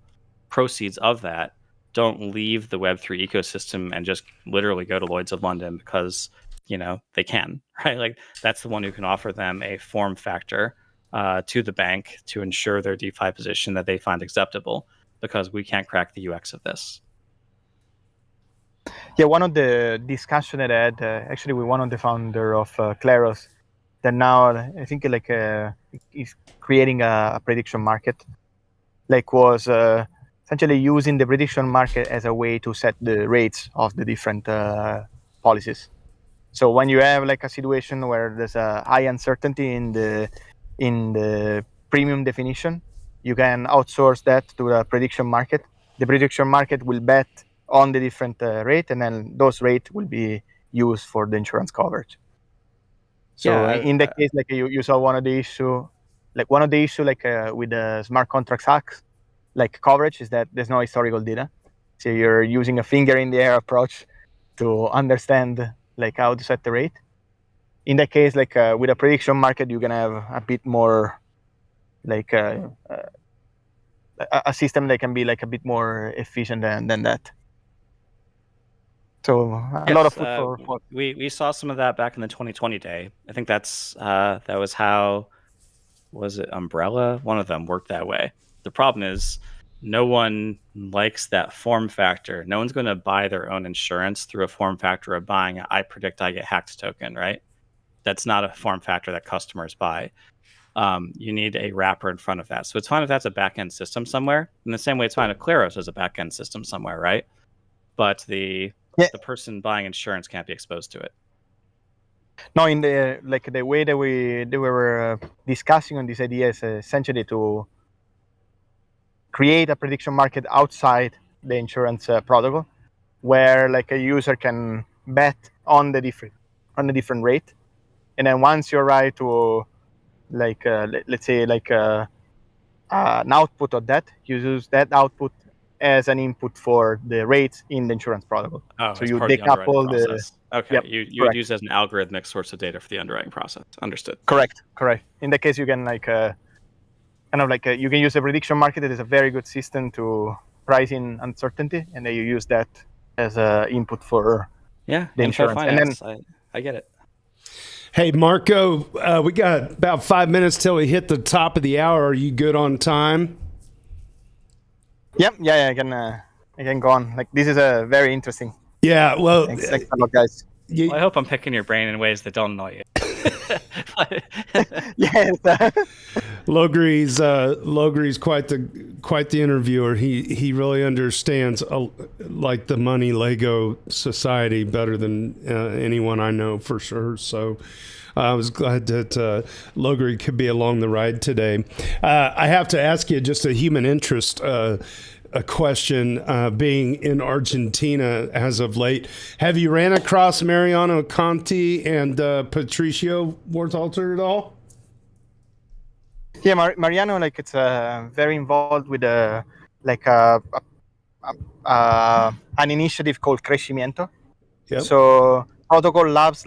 proceeds of that don't leave the Web3 ecosystem and just literally go to Lloyd's of London because, they can, right? Like that's the one who can offer them a form factor to the bank to ensure their DeFi position that they find acceptable, because we can't crack the UX of this. Yeah, one of the discussion that I had actually with one of the founder of Claros, that now I think like is creating a prediction market, like was essentially using the prediction market as a way to set the rates of the different policies. So when you have like a situation where there's a high uncertainty in the premium definition, you can outsource that to the prediction market. The prediction market will bet on the different rate, and then those rates will be used for the insurance coverage. So in that case, like you saw one of the issue like with the smart contracts hacks, like coverage, is that there's no historical data. So you're using a finger in the air approach to understand like how to set the rate. In that case, like with a prediction market, you can have a bit more like a system that can be like a bit more efficient than that. So a lot of food for we saw some of that back in the 2020 day. I think that was how, was it Umbrella? One of them worked that way. The problem is no one likes that form factor. No one's going to buy their own insurance through a form factor of buying I predict I get hacked token, right? That's not a form factor that customers buy. You need a wrapper in front of that. So it's fine if that's a back-end system somewhere. In the same way, it's fine if Claros is a back-end system somewhere, right? But the person buying insurance can't be exposed to it. No, in the way that we were discussing on this idea is essentially to create a prediction market outside the insurance protocol, where like a user can bet on the different rate, and then once you arrive to like let's say like an output of that, you use that output as an input for the rates in the insurance protocol. Oh, so you decouple the. Okay, yep, you would use as an algorithmic source of data for the underwriting process. Understood. Correct. In that case, you can like you can use a prediction market that is a very good system to price in uncertainty, and then you use that as an input for the insurance. Finance. And then I get it. Hey, Marco, we got about 5 minutes till we hit the top of the hour. Are you good on time? Yep. Yeah, I can go on. Like this is a very interesting. Yeah. Well, thanks a lot, guys. I hope I'm picking your brain in ways that don't annoy you. Yes. Logri's quite the interviewer. He really understands like the money Lego society better than anyone I know for sure. So I was glad that Logri could be along the ride today. I have to ask you just a human interest a question, being in Argentina as of late. Have you ran across Mariano Conti and Patricio Wortalter at all? Yeah, Mariano, like it's very involved with an initiative called Crecimiento. Yep. So Protocol Labs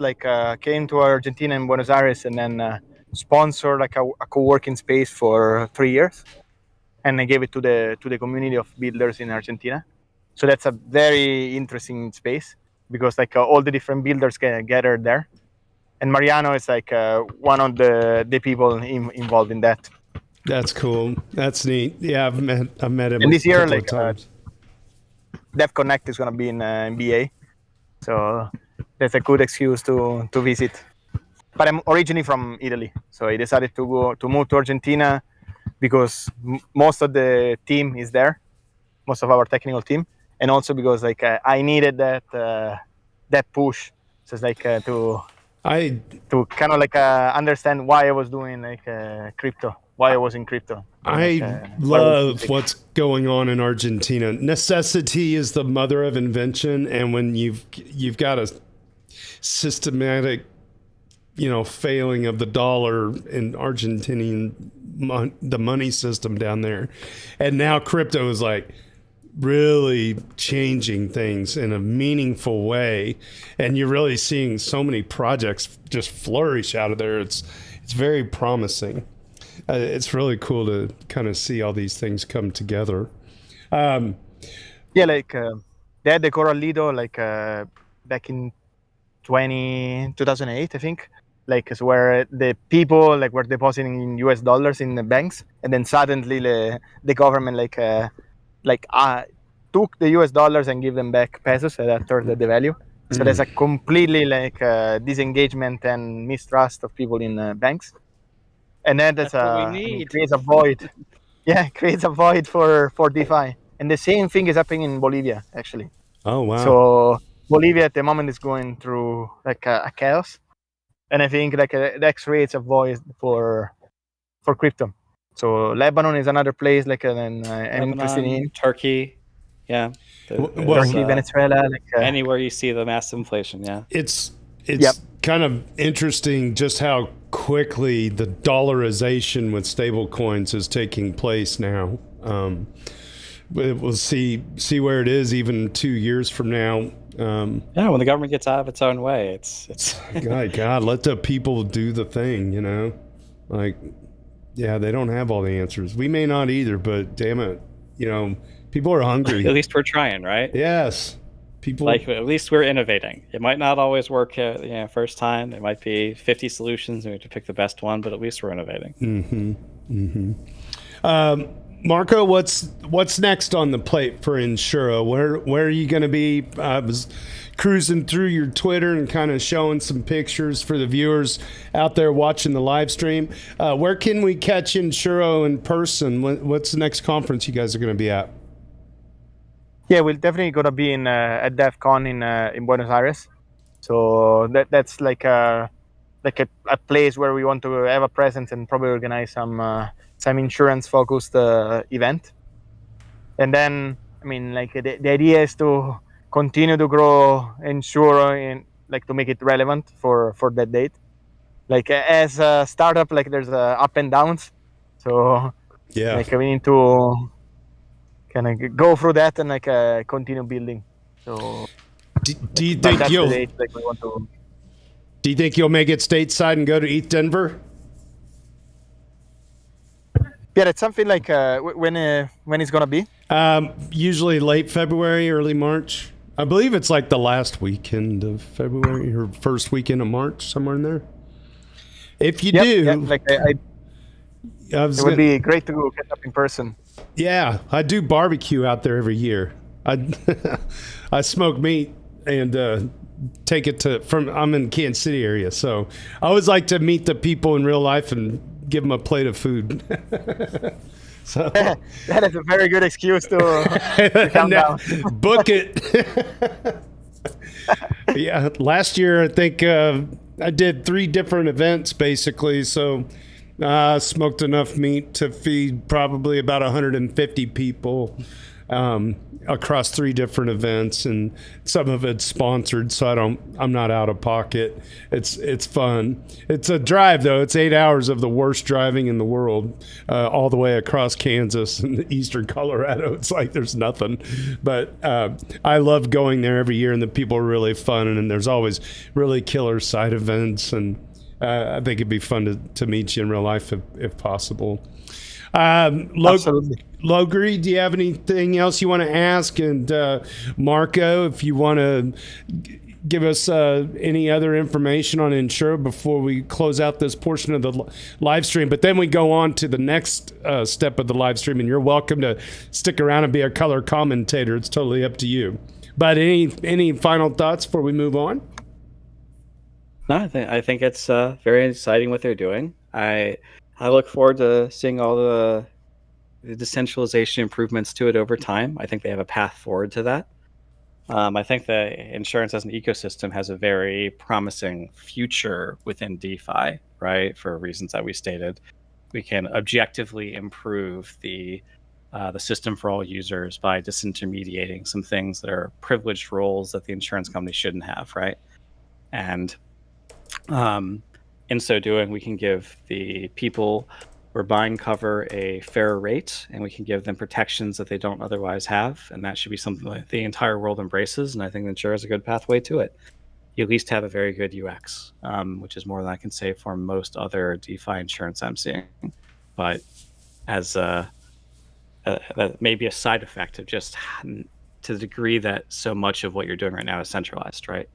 came to Argentina and Buenos Aires and then sponsored like a co-working space for 3 years. And I gave it to the community of builders in Argentina. So that's a very interesting space because like all the different builders get gathered there. And Mariano is like one of the people involved in that. That's cool. That's neat. Yeah, I've met him. And this year, like times. Dev Connect is gonna be in BA, so that's a good excuse to visit. But I'm originally from Italy, so I decided to move to Argentina because most of the team is there, most of our technical team, and also because like I needed that push. So it's like to kind of like understand why I was doing like crypto, why I was in crypto. I love what's going on in Argentina. Necessity is the mother of invention, and when you've got a systematic, failing of the dollar in Argentinian the money system down there, and now crypto is like really changing things in a meaningful way, and you're really seeing so many projects just flourish out of there. It's very promising. It's really cool to kind of see all these things come together. Yeah, like they had the Coral Lido like back in 2008, I think. Like so where the people like were depositing in US dollars in the banks, and then suddenly the government took the US dollars and give them back pesos after the value. So there's a completely like disengagement and mistrust of people in banks, and then That's what we need. creates a void. Yeah, it creates a void for DeFi, and the same thing is happening in Bolivia actually. Oh wow! So Bolivia at the moment is going through like a chaos, and I think like that creates a void for crypto. So Lebanon is another place like I'm interested in. Turkey, yeah. Turkey, Venezuela, like anywhere you see the mass inflation, yeah. It's kind of interesting just how quickly the dollarization with stable coins is taking place now. We'll see where it is even 2 years from now. Yeah, when the government gets out of its own way, it's God, let the people do the thing, you know? Like, yeah, they don't have all the answers. We may not either, but damn it, you know, people are hungry. At least we're trying, right? Yes. People like at least we're innovating. It might not always work first time. It might be 50 solutions and we have to pick the best one, but at least we're innovating. Marco, what's next on the plate for Ensuro? Where are you going to be? I was cruising through your Twitter and kind of showing some pictures for the viewers out there watching the live stream. Where can we catch Ensuro in person? What's the next conference you guys are going to be at? Yeah, we're definitely gonna be at DEF CON in Buenos Aires. So that's like a place where we want to have a presence and probably organize some insurance focused event. And then I mean like the idea is to continue to grow Ensuro and like to make it relevant for that date. Like as a startup, like there's up and downs. So yeah, like we need to kind of go through that and like continue building. So do you think you'll make it stateside and go to ETH Denver? Yeah, it's something like when it's gonna be. Usually late February, early March. I believe it's like the last weekend of February or first weekend of March, somewhere in there. If you do, like it would be great to go catch up in person. Yeah, I do barbecue out there every year. I smoke meat and take it I'm in Kansas City area, so I always like to meet the people in real life and give them a plate of food. So that is a very good excuse to come down. Book it. Yeah, last year I think I did 3 different events basically, so smoked enough meat to feed probably about 150 people across 3 different events, and some of it's sponsored, so I'm not out of pocket. It's fun. It's a drive though. It's 8 hours of the worst driving in the world, all the way across Kansas and eastern Colorado. It's like there's nothing, but I love going there every year, and the people are really fun, and there's always really killer side events, and I think it'd be fun to meet you in real life if possible. Absolutely. Logri, do you have anything else you want to ask? And Marco, if you want to give us any other information on Ensuro before we close out this portion of the live stream. But then we go on to the next step of the live stream, and you're welcome to stick around and be a color commentator. It's totally up to you. But any final thoughts before we move on? No, I think it's very exciting what they're doing. I look forward to seeing all the decentralization improvements to it over time. I think they have a path forward to that. I think that insurance as an ecosystem has a very promising future within DeFi, right? For reasons that we stated, we can objectively improve the system for all users by disintermediating some things that are privileged roles that the insurance company shouldn't have, right? And in so doing, we can give the people we're buying cover a fair rate, and we can give them protections that they don't otherwise have, and that should be something that the entire world embraces. And I think Ensuro is a good pathway to it. You at least have a very good UX, which is more than I can say for most other DeFi insurance I'm seeing. But as maybe a side effect of just to the degree that so much of what you're doing right now is centralized, right?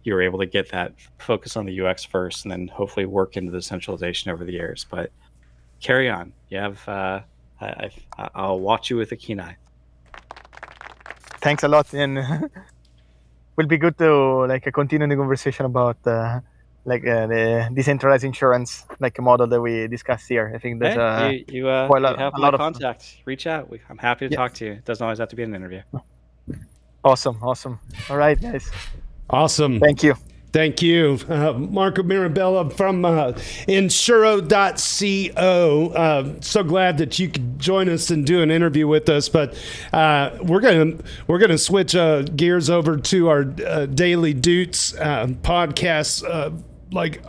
You're able to get that focus on the UX first, and then hopefully work into the centralization over the years. But carry on. You have. I'll watch you with a keen eye. Thanks a lot, and will be good to continue the conversation about the decentralized insurance model that we discussed here. I think there's you quite have a my lot contact. Reach out. I'm happy to talk to you. It doesn't always have to be an interview. Awesome. All right, guys. Awesome. Thank you. Thank you. Marco Mirabella from Ensuro.co. So glad that you could join us and do an interview with us. But we're gonna switch gears over to our Daily Doots podcast,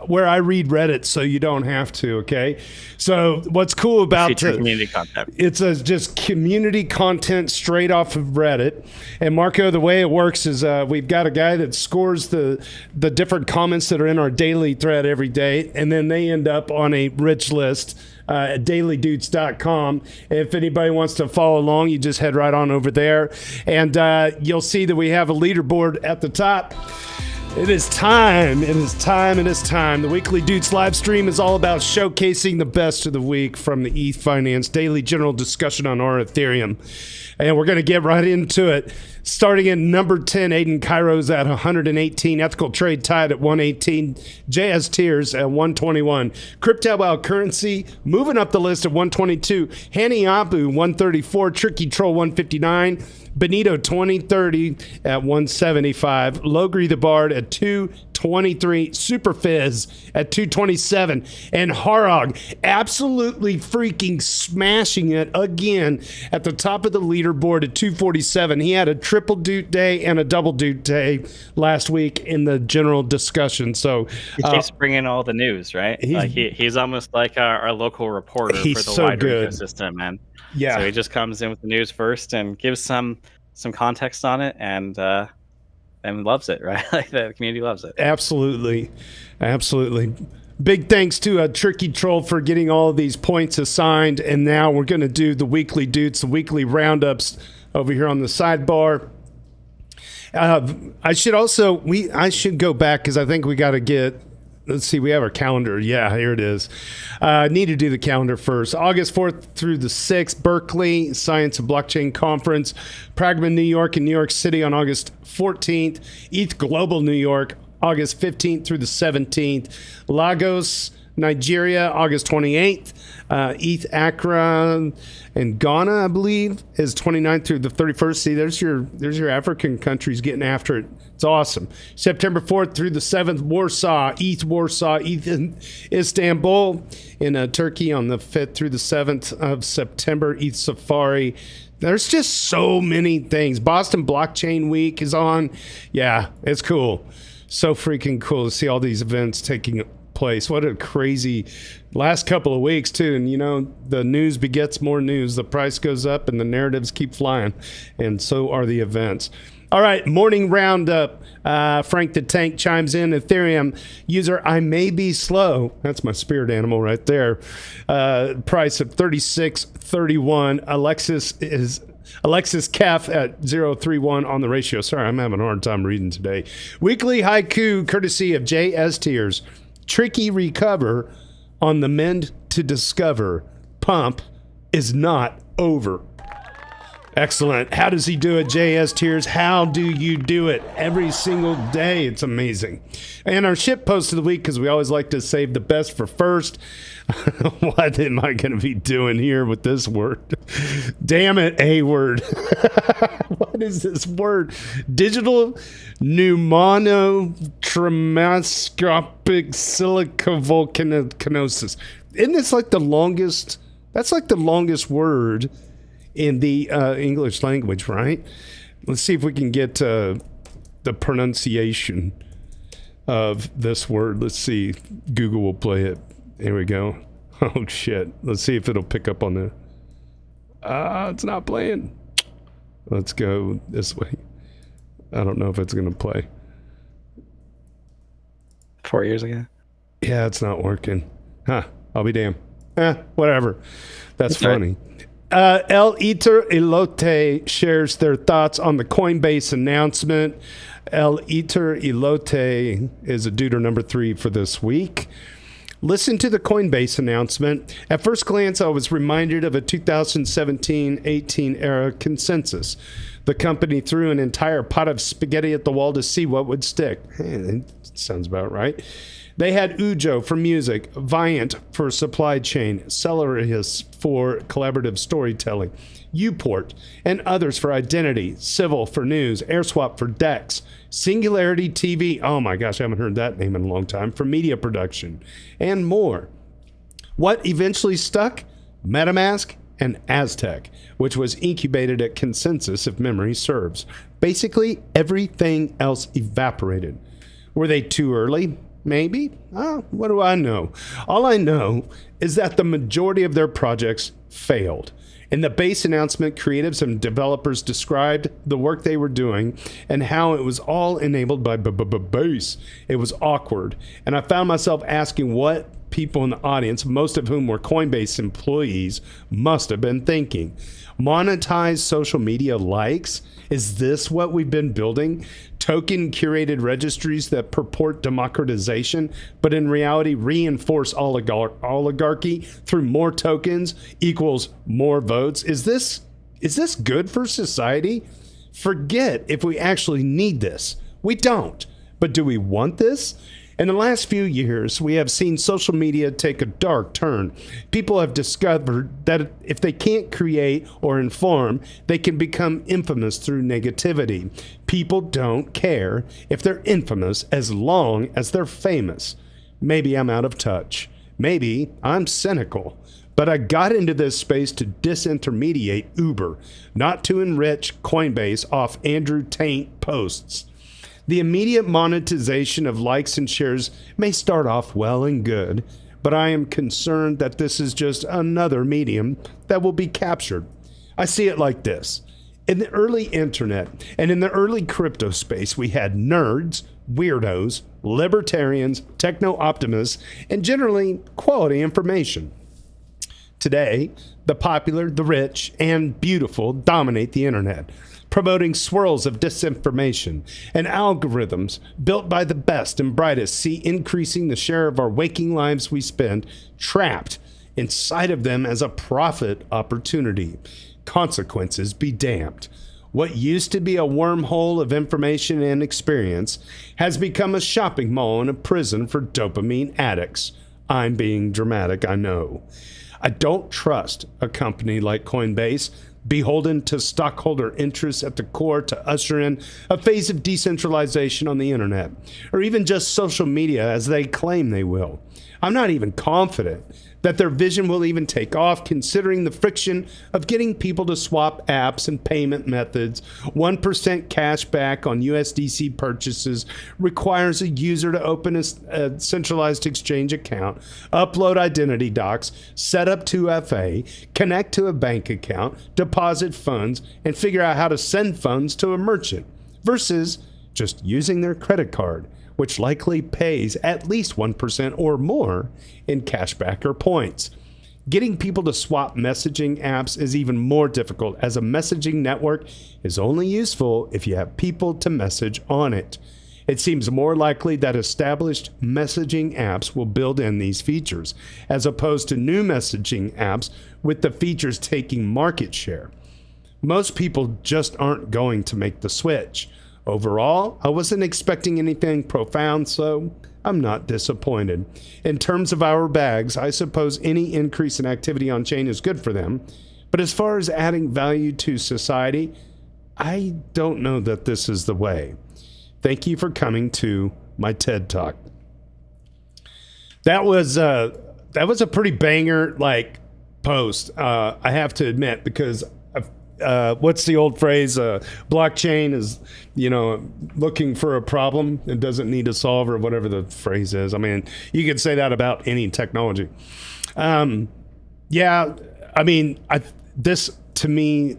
where I read Reddit, so you don't have to. Okay. So what's cool about community content? It's just community content straight off of Reddit. And Marco, the way it works is we've got a guy that scores the different comments that are in our daily thread every day, and then they end up on a rich list at dailydoots.com. If anybody wants to follow along, you just head right on over there, and you'll see that we have a leaderboard at the top. It is time. The Weekly Doots live stream is all about showcasing the best of the week from the ETH Finance daily general discussion on our Ethereum. And we're going to get right into it. Starting at number 10, Aiden Cairo's at 118. Ethical Trade tied at 118. JS Tears at 121. Crypto Wild Currency moving up the list at 122. Hanny Abu 134. Tricky Troll 159. Benito 2030 at 175. Logri the Bard at 223. Super Fizz at 227. And Harog absolutely freaking smashing it again at the top of the leaderboard at 247. He had a triple doot day and a double doot day last week in the general discussion. So he keeps bringing all the news, right? He's almost like our local reporter for the wider ecosystem, man. Yeah. So he just comes in with the news first and gives some context on it, and loves it, right? The community loves it. Absolutely. Big thanks to Tricky Troll for getting all of these points assigned. And now we're going to do the weekly Doots, the weekly roundups over here on the sidebar. I should go back because I think we got to get. Let's see, we have our calendar. Yeah, here it is. Need to do the calendar first. August 4th through the 6th, Berkeley Science and Blockchain Conference. Pragma, New York, and New York City on August 14th. ETH Global, New York, August 15th through the 17th. Lagos, Nigeria, August 28th. ETH Accra and Ghana, I believe, is 29th through the 31st. See, there's your African countries getting after it. It's awesome. September 4th through the 7th, Warsaw, ETH in Istanbul, in Turkey on the 5th through the 7th of September, ETH Safari. There's just so many things. Boston Blockchain Week is on. Yeah, it's cool. So freaking cool to see all these events taking place. What a crazy last couple of weeks too. And the news begets more news. The price goes up and the narratives keep flying, and so are the events. All right, morning roundup. Frank the Tank chimes in. Ethereum user, I may be slow. That's my spirit animal right there. Price of 36.31. Alexis Kef at 0.31 on the ratio. Sorry, I'm having a hard time reading today. Weekly haiku courtesy of JS Tears. Tricky recover on the mend to discover. Pump is not over. Excellent. How does he do it, JS Tears? How do you do it? Every single day. It's amazing. And our ship post of the week, because we always like to save the best for first. What am I going to be doing here with this word? Damn it, a word. What is this word? Digital pneumonotremoscopic silicovolcanosis. Isn't this like the longest? That's like the longest word in the English language, right? Let's see if we can get the pronunciation of this word. Let's see. Google will play it. Here we go. Oh shit. Let's see if it'll pick up on the. It's not playing. Let's go this way. I don't know if it's going to play. 4 years ago. Yeah, it's not working. Huh. I'll be damned. Whatever. That's funny. El Iter Elote shares their thoughts on the Coinbase announcement. El Iter Elote is a duder number 3 for this week. Listen to the Coinbase announcement. At first glance, I was reminded of a 2017-18 era consensus. The company threw an entire pot of spaghetti at the wall to see what would stick. Hey, sounds about right. They had Ujo for music, Viant for supply chain, Celerius for collaborative storytelling, Uport and others for identity, Civil for news, AirSwap for DEX, Singularity TV, oh my gosh, I haven't heard that name in a long time, for media production, and more. What eventually stuck? MetaMask and Aztec, which was incubated at Consensus, if memory serves. Basically, everything else evaporated. Were they too early? Maybe. What do I know? All I know is that the majority of their projects failed. In the base announcement, creatives and developers described the work they were doing and how it was all enabled by base. It was awkward. And I found myself asking what people in the audience, most of whom were Coinbase employees, must have been thinking. Monetize social media likes? Is this what we've been building? Token curated registries that purport democratization, but in reality reinforce oligarchy through more tokens equals more votes. Is this good for society? Forget if we actually need this. We don't. But do we want this? In the last few years, we have seen social media take a dark turn. People have discovered that if they can't create or inform, they can become infamous through negativity. People don't care if they're infamous as long as they're famous. Maybe I'm out of touch. Maybe I'm cynical. But I got into this space to disintermediate Uber, not to enrich Coinbase off Andrew Tate posts. The immediate monetization of likes and shares may start off well and good, but I am concerned that this is just another medium that will be captured. I see it like this. In the early internet and in the early crypto space, we had nerds, weirdos, libertarians, techno-optimists, and generally quality information. Today, the popular, the rich, and beautiful dominate the internet, promoting swirls of disinformation and algorithms built by the best and brightest see increasing the share of our waking lives we spend trapped inside of them as a profit opportunity. Consequences be damned. What used to be a wormhole of information and experience has become a shopping mall and a prison for dopamine addicts. I'm being dramatic, I know. I don't trust a company like Coinbase, beholden to stockholder interests at the core, to usher in a phase of decentralization on the internet, or even just social media as they claim they will. I'm not even confident that their vision will even take off, considering the friction of getting people to swap apps and payment methods. 1% cash back on USDC purchases requires a user to open a centralized exchange account, upload identity docs, set up 2FA, connect to a bank account, deposit funds, and figure out how to send funds to a merchant, versus just using their credit card, which likely pays at least 1% or more in cashback or points. Getting people to swap messaging apps is even more difficult, as a messaging network is only useful if you have people to message on it. It seems more likely that established messaging apps will build in these features, as opposed to new messaging apps with the features taking market share. Most people just aren't going to make the switch. Overall, I wasn't expecting anything profound, so I'm not disappointed. In terms of our bags, I suppose any increase in activity on chain is good for them. But as far as adding value to society, I don't know that this is the way. Thank you for coming to my TED Talk. That was a pretty banger post, I have to admit, because what's the old phrase? Blockchain is, looking for a problem and doesn't need a solver, whatever the phrase is. I mean, you could say that about any technology. Yeah, I mean, this to me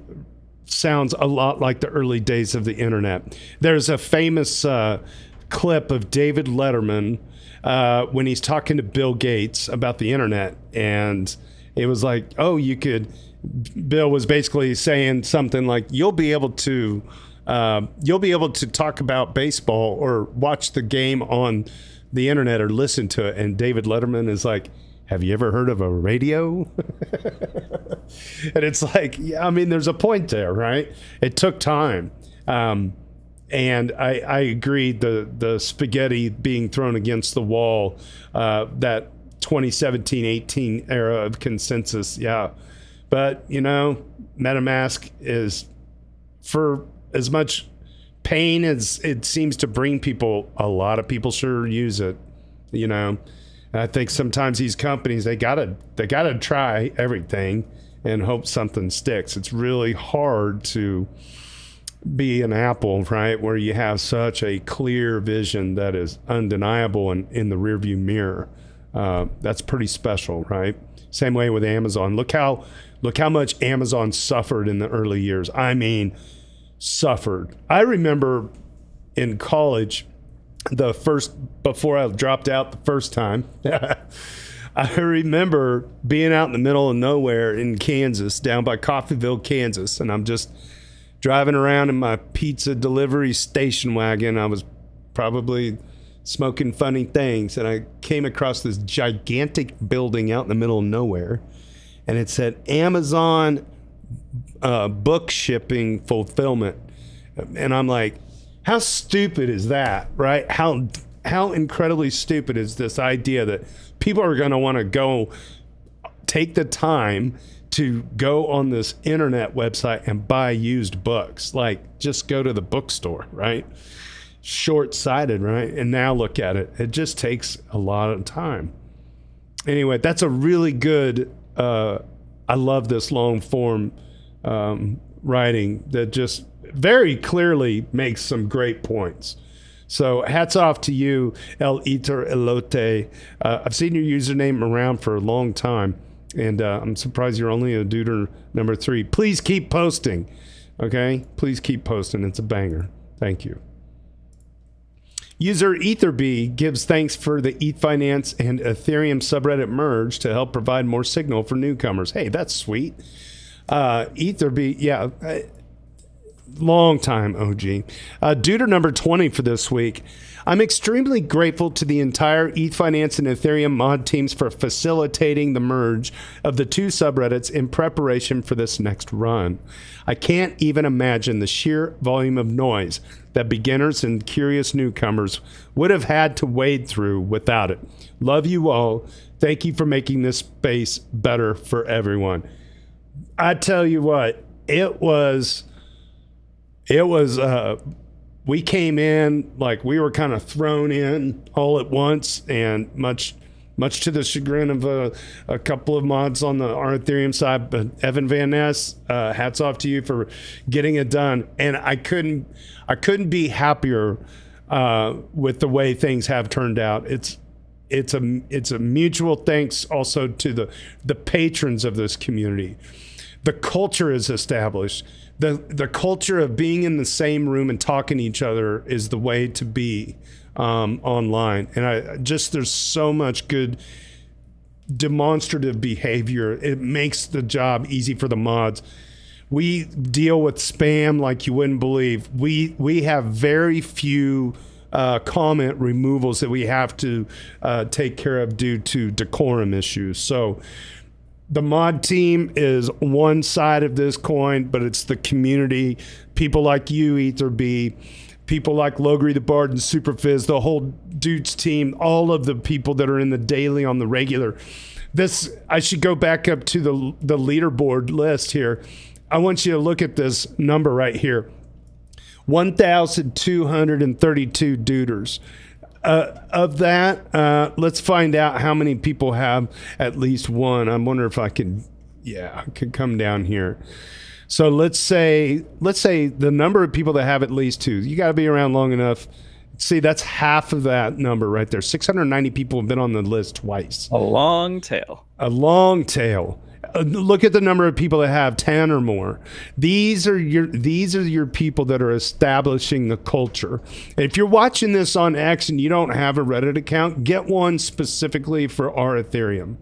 sounds a lot like the early days of the internet. There's a famous clip of David Letterman when he's talking to Bill Gates about the internet, and it was like, oh, Bill was basically saying something like, you'll be able to talk about baseball or watch the game on the internet or listen to it. And David Letterman is like, have you ever heard of a radio? And it's like, yeah, I mean, there's a point there, right? It took time. And I agree, the spaghetti being thrown against the wall, that 2017-18 era of consensus, yeah. But, MetaMask is, for as much pain as it seems to bring people, a lot of people sure use it, And I think sometimes these companies, they gotta try everything and hope something sticks. It's really hard to be an Apple, right, where you have such a clear vision that is undeniable and in the rearview mirror. That's pretty special, right? Same way with Amazon. Look how much Amazon suffered in the early years. I mean, suffered. I remember in college, before I dropped out the first time, I remember being out in the middle of nowhere in Kansas, down by Coffeyville, Kansas, and I'm just driving around in my pizza delivery station wagon. I was probably smoking funny things, and I came across this gigantic building out in the middle of nowhere, and it said Amazon book shipping fulfillment. And I'm like, how stupid is that, right? How incredibly stupid is this idea that people are going to want to go take the time to go on this internet website and buy used books? Like, just go to the bookstore, right? Short-sighted, right? And now look at it. It just takes a lot of time. Anyway, that's a really good, I love this long form writing that just very clearly makes some great points. So hats off to you, El Iter Elote. I've seen your username around for a long time, and I'm surprised you're only a duder number 3. Please keep posting, okay? Please keep posting. It's a banger. Thank you. User EtherB gives thanks for the ETH Finance and Ethereum subreddit merge to help provide more signal for newcomers. Hey, that's sweet. EtherB, yeah, long time OG. Duder number 20 for this week. I'm extremely grateful to the entire ETH Finance and Ethereum mod teams for facilitating the merge of the 2 subreddits in preparation for this next run. I can't even imagine the sheer volume of noise that beginners and curious newcomers would have had to wade through without it. Love you all. Thank you for making this space better for everyone. I tell you what, it was we came in like we were kind of thrown in all at once, and much to the chagrin of a couple of mods on our Ethereum side. But Evan Van Ness, hats off to you for getting it done. And I couldn't be happier with the way things have turned out. It's a mutual thanks also to the patrons of this community. The culture is established. The culture of being in the same room and talking to each other is the way to be online. And there's so much good demonstrative behavior. It makes the job easy for the mods. We deal with spam like you wouldn't believe. We have very few comment removals that we have to take care of due to decorum issues. So the mod team is one side of this coin, but it's the community. People like you, EtherB, people like Logri the Bard and Superfizz, the whole Doots team, all of the people that are in the daily on the regular. I should go back up to the leaderboard list here. I want you to look at this number right here. 1,232 duders. Of that, let's find out how many people have at least one. I wonder if I could come down here. So let's say the number of people that have at least 2. You got to be around long enough See, that's half of that number right there. 690 people have been on the list twice. A long tail. A long tail. Look at the number of people that have 10 or more. These are your people that are establishing the culture. If you're watching this on X and you don't have a Reddit account, get one specifically for our Ethereum.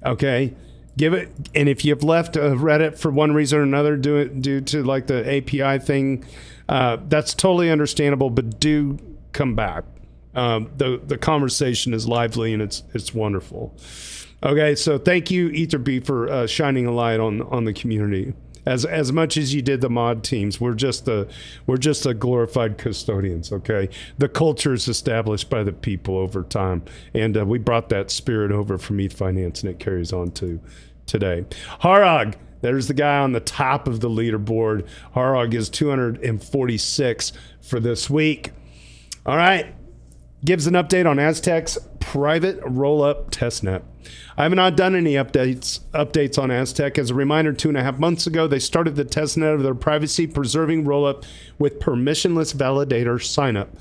Okay? Give it, and if you've left Reddit for one reason or another due to like the API thing, that's totally understandable, but do come back. The conversation is lively and it's wonderful. Okay, so thank you, Etherby, for shining a light on the community. As much as you did the mod teams, we're just the glorified custodians. Okay, the culture is established by the people over time, and we brought that spirit over from ETH Finance, and it carries on to today. Harag, there's the guy on the top of the leaderboard. Harag is 246 for this week. All right. Gives an update on Aztec's private roll-up testnet. I have not done any updates on Aztec. As a reminder, 2.5 months ago, they started the testnet of their privacy-preserving roll-up with permissionless validator sign-up.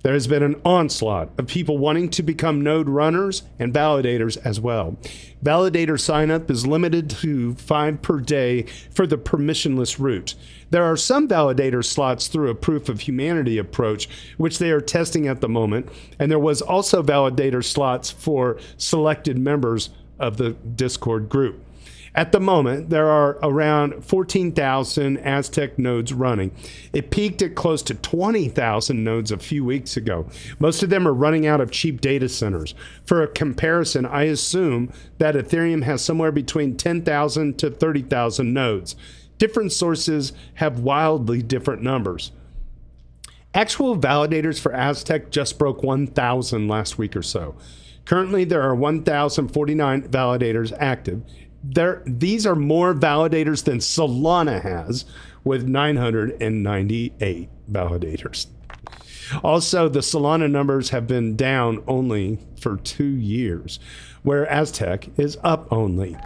There has been an onslaught of people wanting to become node runners and validators as well. Validator sign-up is limited to 5 per day for the permissionless route. There are some validator slots through a proof of humanity approach, which they are testing at the moment, and there was also validator slots for selected members of the Discord group. At the moment, there are around 14,000 Aztec nodes running. It peaked at close to 20,000 nodes a few weeks ago. Most of them are running out of cheap data centers. For a comparison, I assume that Ethereum has somewhere between 10,000 to 30,000 nodes. Different sources have wildly different numbers. Actual validators for Aztec just broke 1,000 last week or so. Currently, there are 1,049 validators active. These are more validators than Solana has, with 998 validators. Also, the Solana numbers have been down only for 2 years, where Aztec is up only.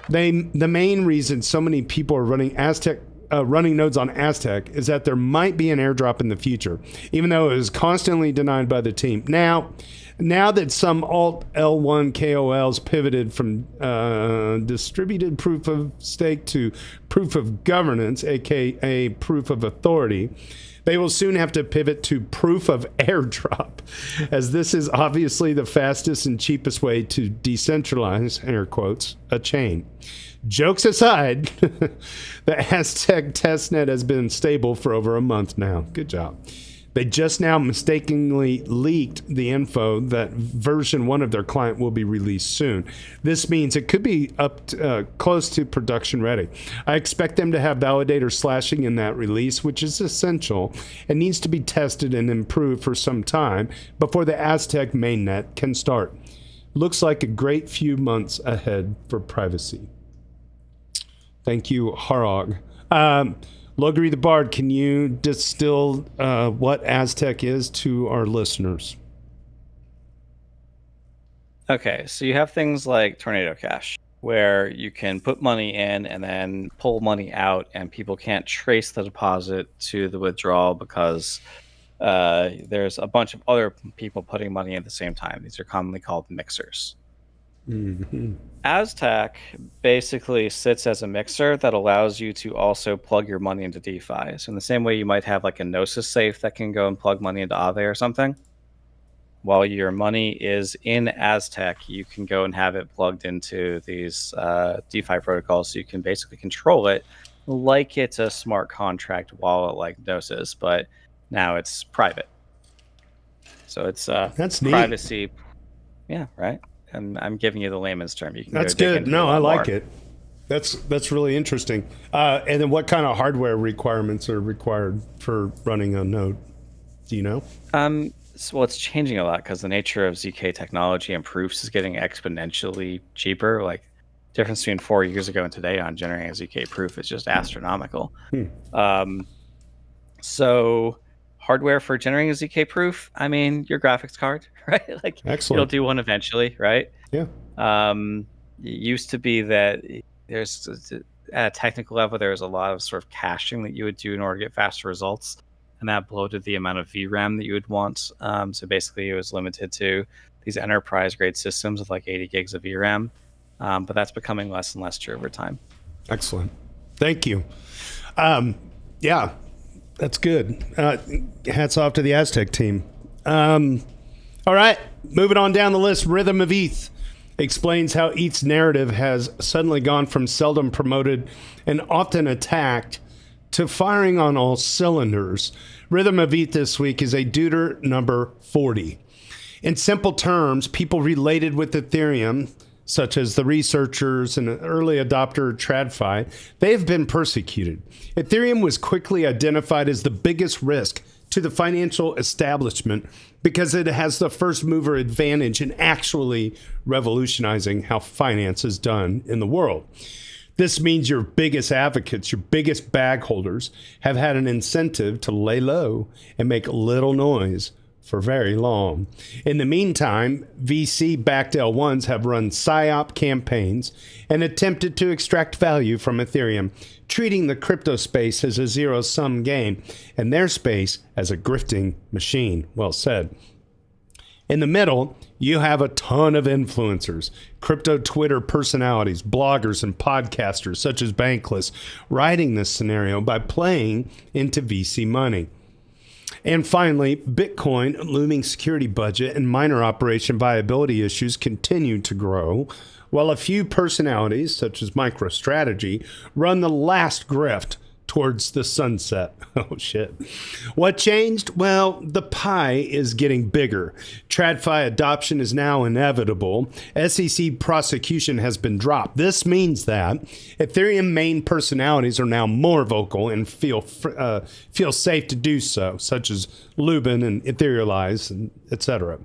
The main reason so many people are running nodes on Aztec is that there might be an airdrop in the future, even though it is constantly denied by the team. Now that some alt L1 KOLs pivoted from distributed proof of stake to proof of governance, aka proof of authority, they will soon have to pivot to proof of airdrop, as this is obviously the fastest and cheapest way to decentralize, air quotes, a chain. Jokes aside, the Aztec testnet has been stable for over a month now. Good job. They just now mistakenly leaked the info that version 1 of their client will be released soon. This means it could be close to production ready. I expect them to have validator slashing in that release, which is essential and needs to be tested and improved for some time before the Aztec mainnet can start. Looks like a great few months ahead for privacy. Thank you, Harog. Logri the Bard, can you distill what Aztec is to our listeners? Okay, so you have things like Tornado Cash, where you can put money in and then pull money out, and people can't trace the deposit to the withdrawal because there's a bunch of other people putting money in at the same time. These are commonly called mixers. Mm-hmm. Aztec basically sits as a mixer that allows you to also plug your money into DeFi. So in the same way you might have like a Gnosis safe that can go and plug money into Aave or something, while your money is in Aztec, you can go and have it plugged into these DeFi protocols, so you can basically control it like it's a smart contract wallet like Gnosis, but now it's private. So it's that's privacy. Neat. Yeah, right. And I'm giving you the layman's term. You can. That's good. No, I like it. That's really interesting. And then, what kind of hardware requirements are required for running a node? Do you know? Well, it's changing a lot because the nature of ZK technology and proofs is getting exponentially cheaper. Like, difference between 4 years ago and today on generating a ZK proof is just astronomical. So hardware for generating a ZK proof, I mean, your graphics card, right? Like, excellent. You'll do one eventually, right? Yeah. It used to be that there's, at a technical level, there was a lot of sort of caching that you would do in order to get faster results. and that bloated the amount of VRAM that you would want. So basically, it was limited to these enterprise-grade systems with like 80 gigs of VRAM, but that's becoming less and less true over time. Excellent. Thank you. Yeah, that's good. Hats off to the Aztec team. All right, moving on down the list, Rhythm of ETH explains how ETH's narrative has suddenly gone from seldom promoted and often attacked to firing on all cylinders. Rhythm of ETH this week is a Deuter number 40. In simple terms, people related with Ethereum, such as the researchers and early adopter TradFi, they have been persecuted. Ethereum was quickly identified as the biggest risk to the financial establishment because it has the first mover advantage in actually revolutionizing how finance is done in the world. This means your biggest advocates, your biggest bag holders, have had an incentive to lay low and make little noise for very long. In the meantime, VC-backed L1s have run PSYOP campaigns and attempted to extract value from Ethereum, treating the crypto space as a zero-sum game and their space as a grifting machine. Well said. In the middle, you have a ton of influencers, crypto Twitter personalities, bloggers, and podcasters such as Bankless, riding this scenario by playing into VC money. And finally, Bitcoin, looming security budget, and miner operation viability issues continue to grow, while a few personalities, such as MicroStrategy, run the last grift towards the sunset. Oh, shit. What changed? Well, the pie is getting bigger. TradFi adoption is now inevitable. SEC prosecution has been dropped. This means that Ethereum main personalities are now more vocal and feel safe to do so, such as Lubin and Etherealize, and etc.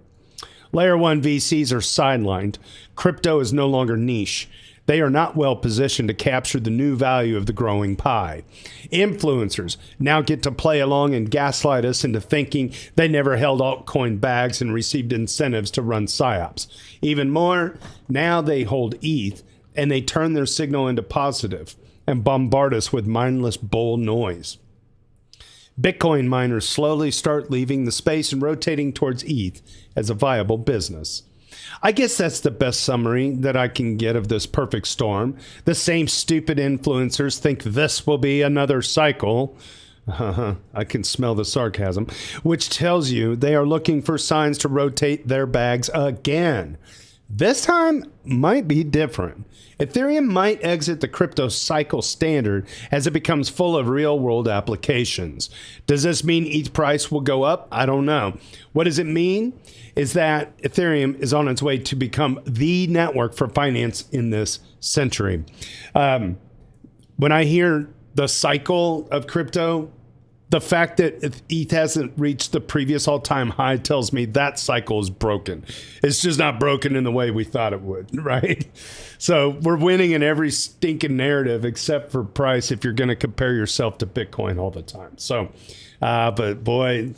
Layer 1 VCs are sidelined. Crypto is no longer niche. They are not well positioned to capture the new value of the growing pie. Influencers now get to play along and gaslight us into thinking they never held altcoin bags and received incentives to run PSYOPs. Even more, now they hold ETH and they turn their signal into positive and bombard us with mindless bull noise. Bitcoin miners slowly start leaving the space and rotating towards ETH as a viable business. I guess that's the best summary that I can get of this perfect storm. The same stupid influencers think this will be another cycle. I can smell the sarcasm, which tells you they are looking for signs to rotate their bags again. This time might be different. Ethereum might exit the crypto cycle standard as it becomes full of real-world applications. Does this mean ETH price will go up? I don't know. What does it mean? Is that Ethereum is on its way to become the network for finance in this century. When I hear the cycle of crypto, the fact that ETH hasn't reached the previous all-time high tells me that cycle is broken. It's just not broken in the way we thought it would, right? So we're winning in every stinking narrative except for price if you're going to compare yourself to Bitcoin all the time. So, but boy,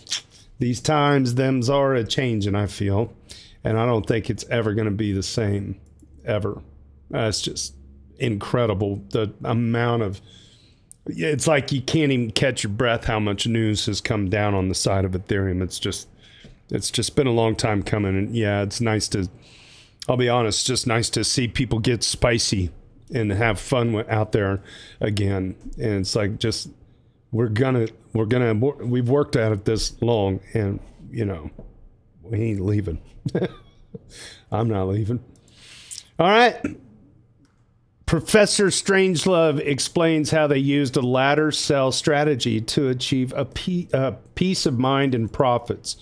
these times, them's are a changing, I feel. And I don't think it's ever going to be the same, ever. It's just incredible, the amount of... It's like you can't even catch your breath how much news has come down on the side of Ethereum. It's just been a long time coming. And yeah, it's nice to, I'll be honest, it's just nice to see people get spicy and have fun out there again. And it's like, just, we've worked at it this long and, you know, we ain't leaving. I'm not leaving. All right. Professor Strangelove explains how they used a ladder sell strategy to achieve a peace of mind and profits.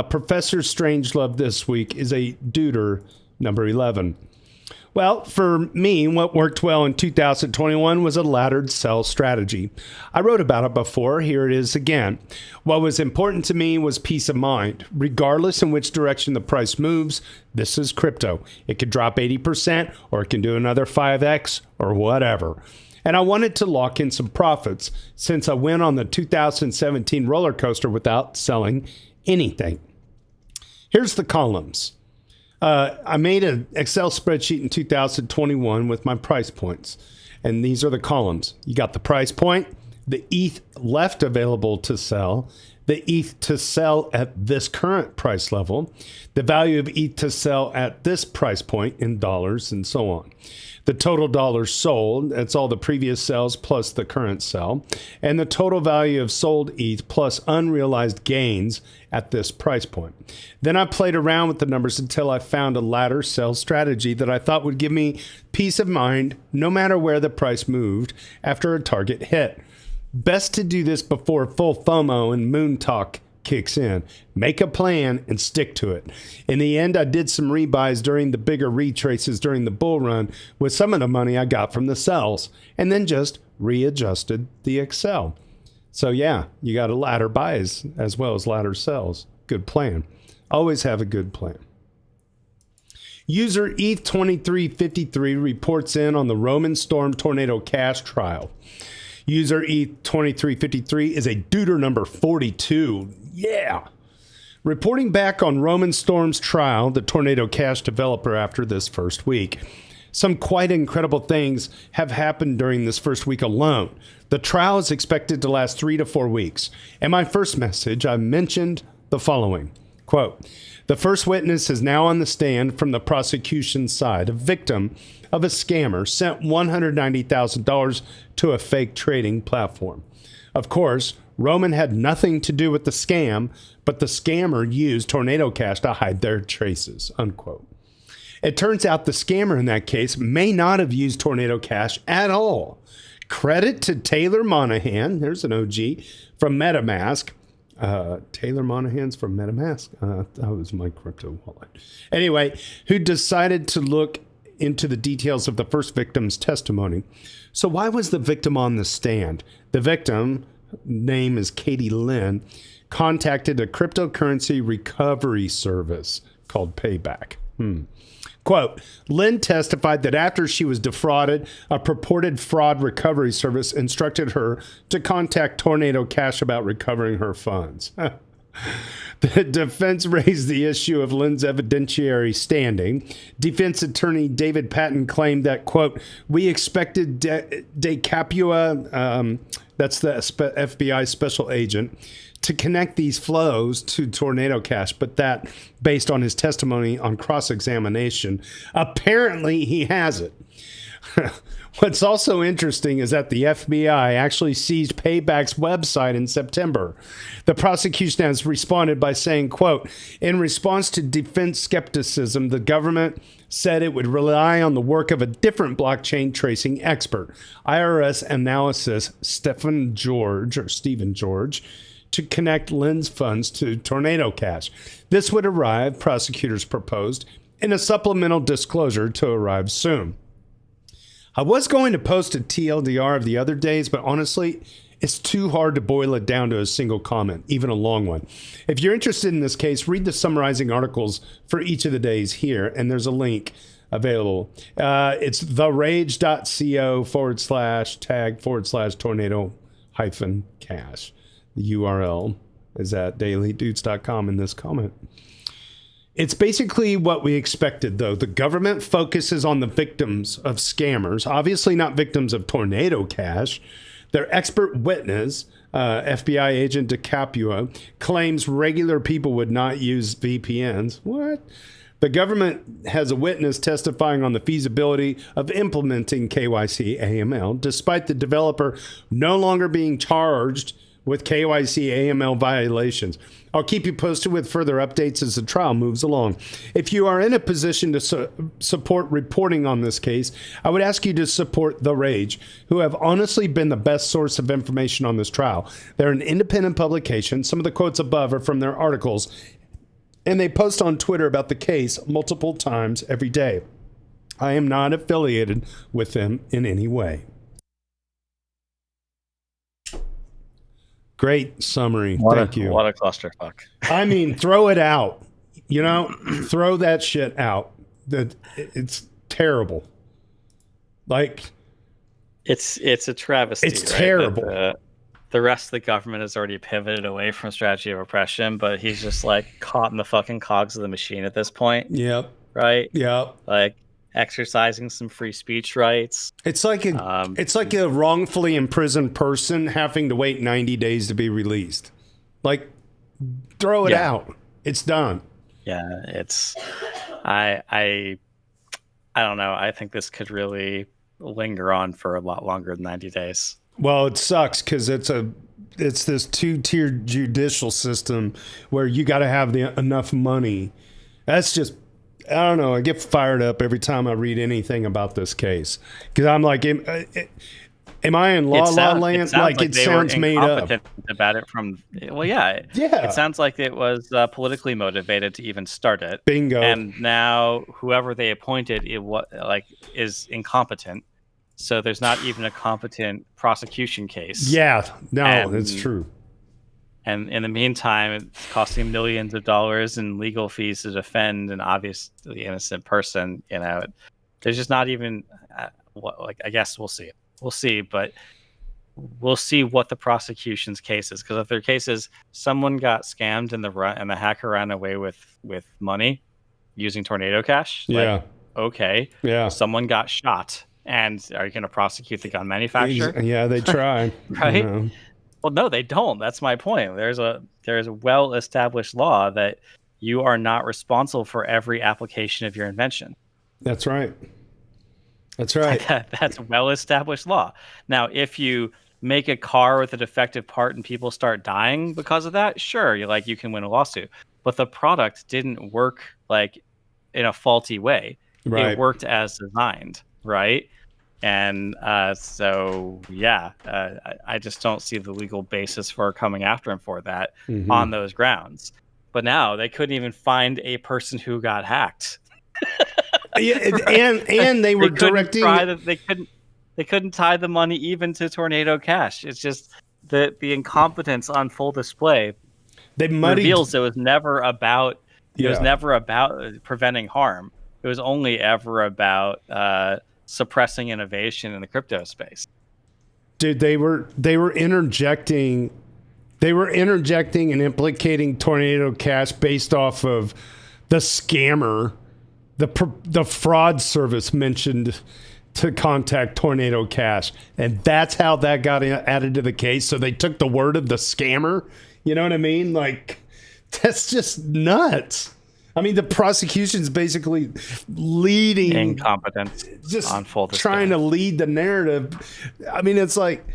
Professor Strangelove this week is a Deuter number 11. Well, for me, what worked well in 2021 was a laddered sell strategy. I wrote about it before. Here it is again. What was important to me was peace of mind. Regardless in which direction the price moves, this is crypto. It could drop 80% or it can do another 5x or whatever. And I wanted to lock in some profits since I went on the 2017 roller coaster without selling anything. Here's the columns. I made an Excel spreadsheet in 2021 with my price points. And these are the columns. You got the price point, the ETH left available to sell, the ETH to sell at this current price level, the value of ETH to sell at this price point in dollars, and so on. The total dollars sold, that's all the previous sales plus the current sell, and the total value of sold ETH plus unrealized gains at this price point. Then I played around with the numbers until I found a ladder sell strategy that I thought would give me peace of mind no matter where the price moved after a target hit. Best to do this before full FOMO and moon talk kicks in. Make a plan and stick to it. In the end, I did some rebuys during the bigger retraces during the bull run with some of the money I got from the sells, and then just readjusted the Excel. So yeah, you got a ladder buys as well as ladder sells. Good plan. Always have a good plan. User ETH2353 reports in on the Roman Storm Tornado Cash trial. User ETH2353 is a Deuter number 42. Yeah. Reporting back on Roman Storm's trial, the Tornado Cash developer, after this first week. Some quite incredible things have happened during this first week alone. The trial is expected to last 3 to 4 weeks. In my first message, I mentioned the following. Quote, the first witness is now on the stand from the prosecution side, a victim of a scammer sent $190,000 to a fake trading platform. Of course, Roman had nothing to do with the scam, but the scammer used Tornado Cash to hide their traces, unquote. It turns out the scammer in that case may not have used Tornado Cash at all. Credit to Taylor Monahan, there's an OG, from MetaMask. Taylor Monahan's from MetaMask. That was my crypto wallet. Anyway, who decided to look into the details of the first victim's testimony. So why was the victim on the stand? The victim, name is Katie Lynn, contacted a cryptocurrency recovery service called Payback. Quote, Lynn testified that after she was defrauded, a purported fraud recovery service instructed her to contact Tornado Cash about recovering her funds. The defense raised the issue of Lynn's evidentiary standing. Defense attorney David Patton claimed that, quote, we expected De Capua, that's the FBI special agent, to connect these flows to Tornado Cash, but that, based on his testimony on cross-examination, apparently he has it. What's also interesting is that the FBI actually seized Payback's website in September. The prosecution has responded by saying, quote, in response to defense skepticism, the government said it would rely on the work of a different blockchain tracing expert, IRS analysis Stephen George, to connect Lynn's funds to Tornado Cash. This would arrive, prosecutors proposed, in a supplemental disclosure to arrive soon. I was going to post a TLDR of the other days, but honestly, it's too hard to boil it down to a single comment, even a long one. If you're interested in this case, read the summarizing articles for each of the days here, and there's a link available. It's therage.co/tag/tornado-cash. The URL is at dailydoots.com in this comment. It's basically what we expected, though. The government focuses on the victims of scammers, obviously not victims of Tornado Cash. Their expert witness, FBI agent De Capua, claims regular people would not use VPNs. What? The government has a witness testifying on the feasibility of implementing KYC AML, despite the developer no longer being charged with KYC AML violations. I'll keep you posted with further updates as the trial moves along. If you are in a position to support reporting on this case, I would ask you to support The Rage, who have honestly been the best source of information on this trial. They're an independent publication. Some of the quotes above are from their articles, and they post on Twitter about the case multiple times every day. I am not affiliated with them in any way. Great summary. Thank you. What a clusterfuck. I mean, throw it out. You know, throw that shit out. It's terrible. Like, it's a travesty. It's right? terrible. The rest of the government has already pivoted away from strategy of oppression, but he's just like caught in the fucking cogs of the machine at this point. Yep. Right? Yep. Like, exercising some free speech rights. It's like a wrongfully imprisoned person having to wait 90 days to be released. Like, throw it out. It's done. Yeah, it's I don't know. I think this could really linger on for a lot longer than 90 days. Well, it sucks because it's this two-tiered judicial system where you got to have enough money. That's just, I don't know. I get fired up every time I read anything about this case because I'm like, am I in la land? Like it sounds made up. About it from, well, yeah. It sounds like it was politically motivated to even start it. Bingo. And now whoever they appointed is incompetent. So there's not even a competent prosecution case. Yeah, no, that's true. And in the meantime, it's costing millions of dollars in legal fees to defend an obviously innocent person. You know, there's just not even. I guess we'll see. We'll see, but we'll see what the prosecution's case is. Because if their case is someone got scammed and the hacker ran away with money using Tornado Cash, okay, someone got shot. And are you going to prosecute the gun manufacturer? Yeah, they try. Right? Well, no, they don't. That's my point. There's a well-established law that you are not responsible for every application of your invention. That's right. That's right. That's well-established law. Now, if you make a car with a defective part and people start dying because of that, sure, you can win a lawsuit. But the product didn't work in a faulty way. Right. It worked as designed. Right. And I just don't see the legal basis for coming after him for that on those grounds. But now they couldn't even find a person who got hacked. and they were directing. They couldn't tie the money even to Tornado Cash. It's just the incompetence on full display. Reveals it was never about. It was never about preventing harm. It was only ever about suppressing innovation in the crypto space. Dude, they were interjecting and implicating Tornado Cash based off of the scammer, the fraud service mentioned to contact Tornado Cash, and that's how that got added to the case. So they took the word of the scammer. You know what I mean? Like, that's just nuts. I mean, the prosecution's basically leading incompetence, just on full display. Trying to lead the narrative. I mean, it's like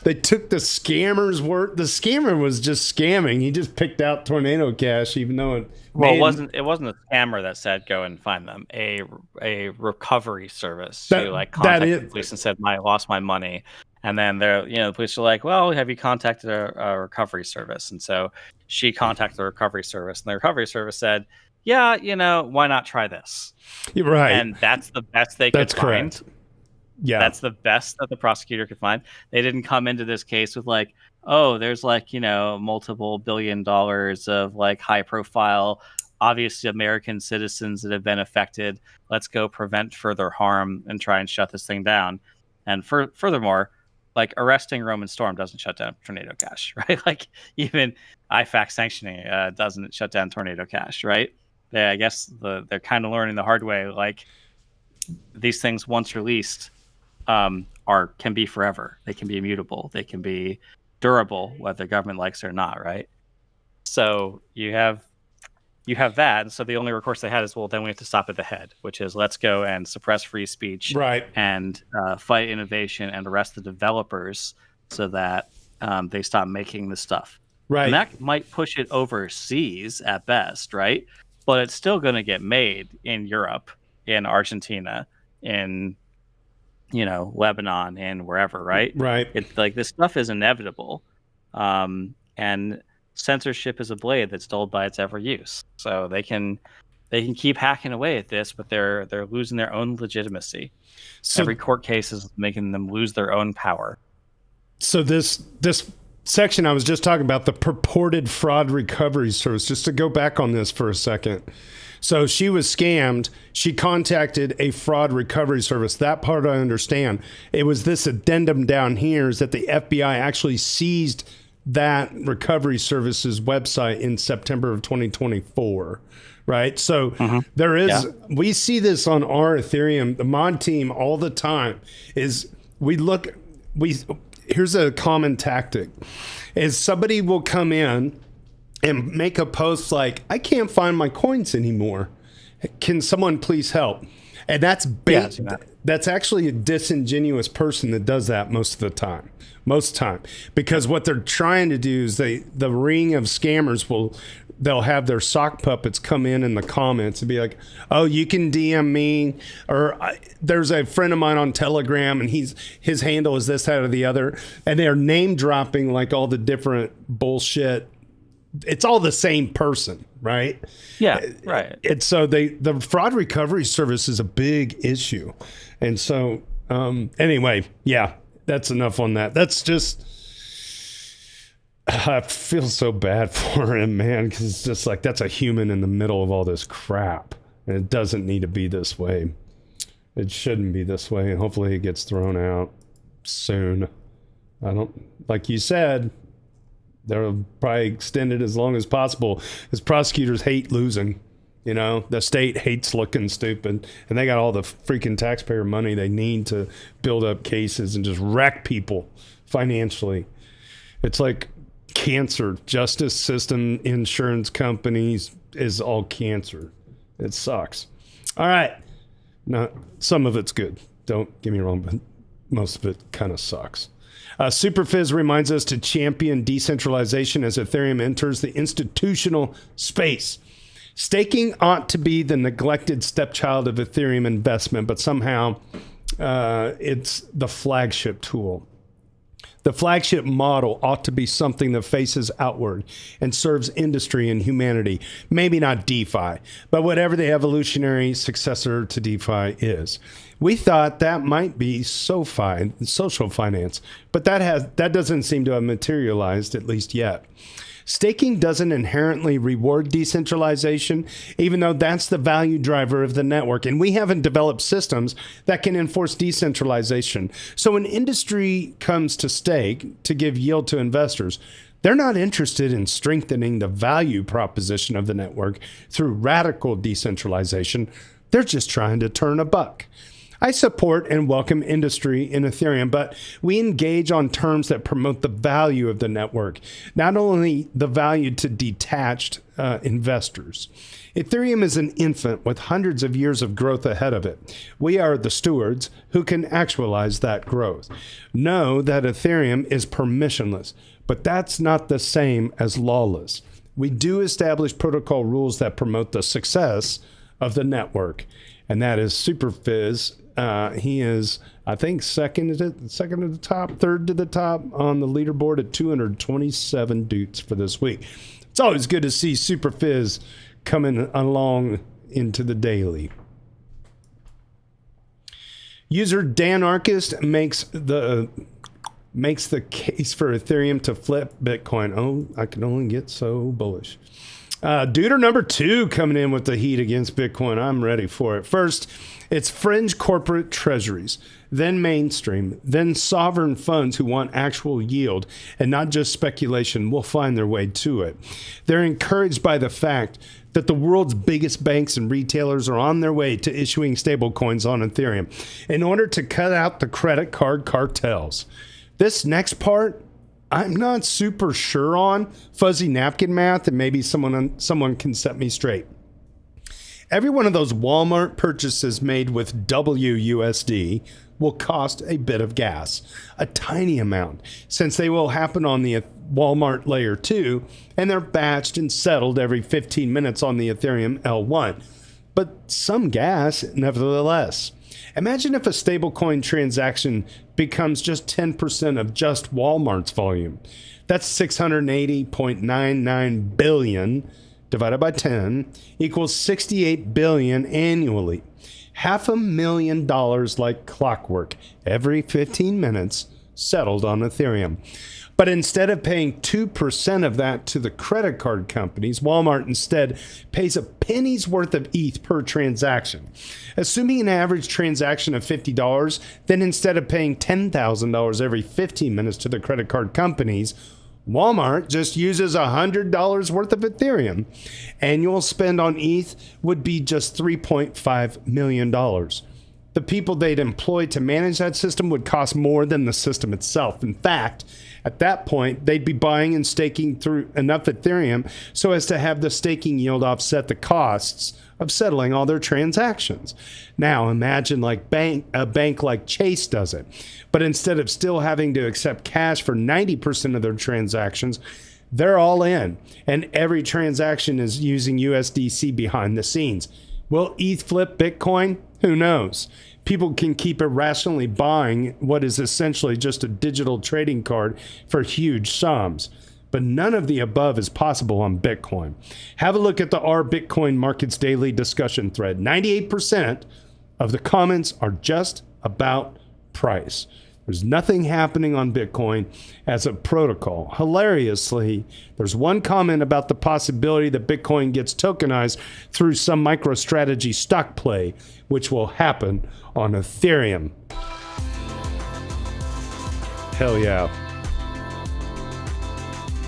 they took the scammer's word. The scammer was just scamming. He just picked out Tornado Cash, even though it wasn't a scammer that said go and find them. A recovery service who contacted the police and said, I lost my money. And then the police are like, well, have you contacted a recovery service? And so she contacted the recovery service, and the recovery service said, yeah, why not try this? You're right. And that's the best they could find. Correct. Yeah. That's the best that the prosecutor could find. They didn't come into this case with there's multiple $1 billion of high profile, obviously American citizens that have been affected. Let's go prevent further harm and try and shut this thing down. And furthermore, arresting Roman Storm doesn't shut down Tornado Cash, right? Even IFAC sanctioning doesn't shut down Tornado Cash, right? I guess they're kind of learning the hard way. These things, once released, can be forever. They can be immutable. They can be durable, whether the government likes it or not, right? So you have that, and so the only recourse they had is, well, then we have to stop at the head, which is let's go and suppress free speech, right, and fight innovation and arrest the developers so that they stop making this stuff. Right, and that might push it overseas at best, right? But it's still going to get made in Europe, in Argentina, in Lebanon, and wherever, right? Right. It's this stuff is inevitable, and censorship is a blade that's dulled by its ever use. So they can keep hacking away at this, but they're losing their own legitimacy. So every court case is making them lose their own power. So this section I was just talking about, the purported fraud recovery service, just to go back on this for a second. So she was scammed. She contacted a fraud recovery service. That part I understand. It was this addendum down here is that the FBI actually seized that recovery services website in September of 2024, right? So there is, we see this on our Ethereum, the mod team all the time is here's a common tactic is somebody will come in and make a post like, I can't find my coins anymore. Can someone please help? And that's that's actually a disingenuous person that does that most of the time. Because what they're trying to do is the ring of scammers they'll have their sock puppets come in the comments and be like, oh, you can DM me, or there's a friend of mine on Telegram and his handle is this, that, or the other, and they're name dropping like all the different bullshit. It's all the same person, right? Yeah, right. And so the fraud recovery service is a big issue. And so anyway, yeah, that's enough on that. That's just, I feel so bad for him, man, because it's just like, that's a human in the middle of all this crap. And it doesn't need to be this way. It shouldn't be this way. And hopefully it gets thrown out soon. Like you said, they'll probably extend it as long as possible, because prosecutors hate losing. You know, the state hates looking stupid, and they got all the freaking taxpayer money they need to build up cases and just wreck people financially. It's like cancer. Justice system, insurance companies is all cancer. It sucks. All right. Now, some of it's good. Don't get me wrong, but most of it kind of sucks. Superfizz reminds us to champion decentralization as Ethereum enters the institutional space. Staking ought to be the neglected stepchild of Ethereum investment, but somehow it's the flagship tool. The flagship model ought to be something that faces outward and serves industry and humanity. Maybe not DeFi, but whatever the evolutionary successor to DeFi is. We thought that might be SoFi, social finance, but that doesn't seem to have materialized, at least yet. Staking doesn't inherently reward decentralization, even though that's the value driver of the network. And we haven't developed systems that can enforce decentralization. So when industry comes to stake to give yield to investors, they're not interested in strengthening the value proposition of the network through radical decentralization. They're just trying to turn a buck. I support and welcome industry in Ethereum, but we engage on terms that promote the value of the network, not only the value to detached investors. Ethereum is an infant with hundreds of years of growth ahead of it. We are the stewards who can actualize that growth. Know that Ethereum is permissionless, but that's not the same as lawless. We do establish protocol rules that promote the success of the network, and that is Superfizz. He is, I think, second to the top, third to the top on the leaderboard at 227 Doots for this week. It's always good to see Superfizz coming along into the daily. User Dan Archist makes the case for Ethereum to flip Bitcoin. Oh, I can only get so bullish. Duder number 2 coming in with the heat against Bitcoin. I'm ready for it. First, it's fringe corporate treasuries, then mainstream, then sovereign funds who want actual yield and not just speculation will find their way to it. They're encouraged by the fact that the world's biggest banks and retailers are on their way to issuing stablecoins on Ethereum in order to cut out the credit card cartels. This next part, I'm not super sure on fuzzy napkin math, and maybe someone can set me straight. Every one of those Walmart purchases made with WUSD will cost a bit of gas, a tiny amount, since they will happen on the Walmart layer 2, and they're batched and settled every 15 minutes on the Ethereum L1. But some gas, nevertheless. Imagine if a stablecoin transaction becomes just 10% of just Walmart's volume. That's 680.99 billion divided by 10 equals 68 billion annually. $500,000 like clockwork every 15 minutes settled on Ethereum. But instead of paying 2% of that to the credit card companies, Walmart instead pays a penny's worth of ETH per transaction. Assuming an average transaction of $50, then instead of paying $10,000 every 15 minutes to the credit card companies, Walmart just uses $100 worth of Ethereum. Annual spend on ETH would be just $3.5 million. The people they'd employ to manage that system would cost more than the system itself. In fact, at that point, they'd be buying and staking through enough Ethereum so as to have the staking yield offset the costs of settling all their transactions. Now, imagine a bank like Chase does it. But instead of still having to accept cash for 90% of their transactions, they're all in. And every transaction is using USDC behind the scenes. Will ETH flip Bitcoin? Who knows? People can keep irrationally buying what is essentially just a digital trading card for huge sums. But none of the above is possible on Bitcoin. Have a look at the Our Bitcoin Markets Daily discussion thread. 98% of the comments are just about price. There's nothing happening on Bitcoin as a protocol. Hilariously, there's one comment about the possibility that Bitcoin gets tokenized through some MicroStrategy stock play, which will happen on Ethereum. Hell yeah.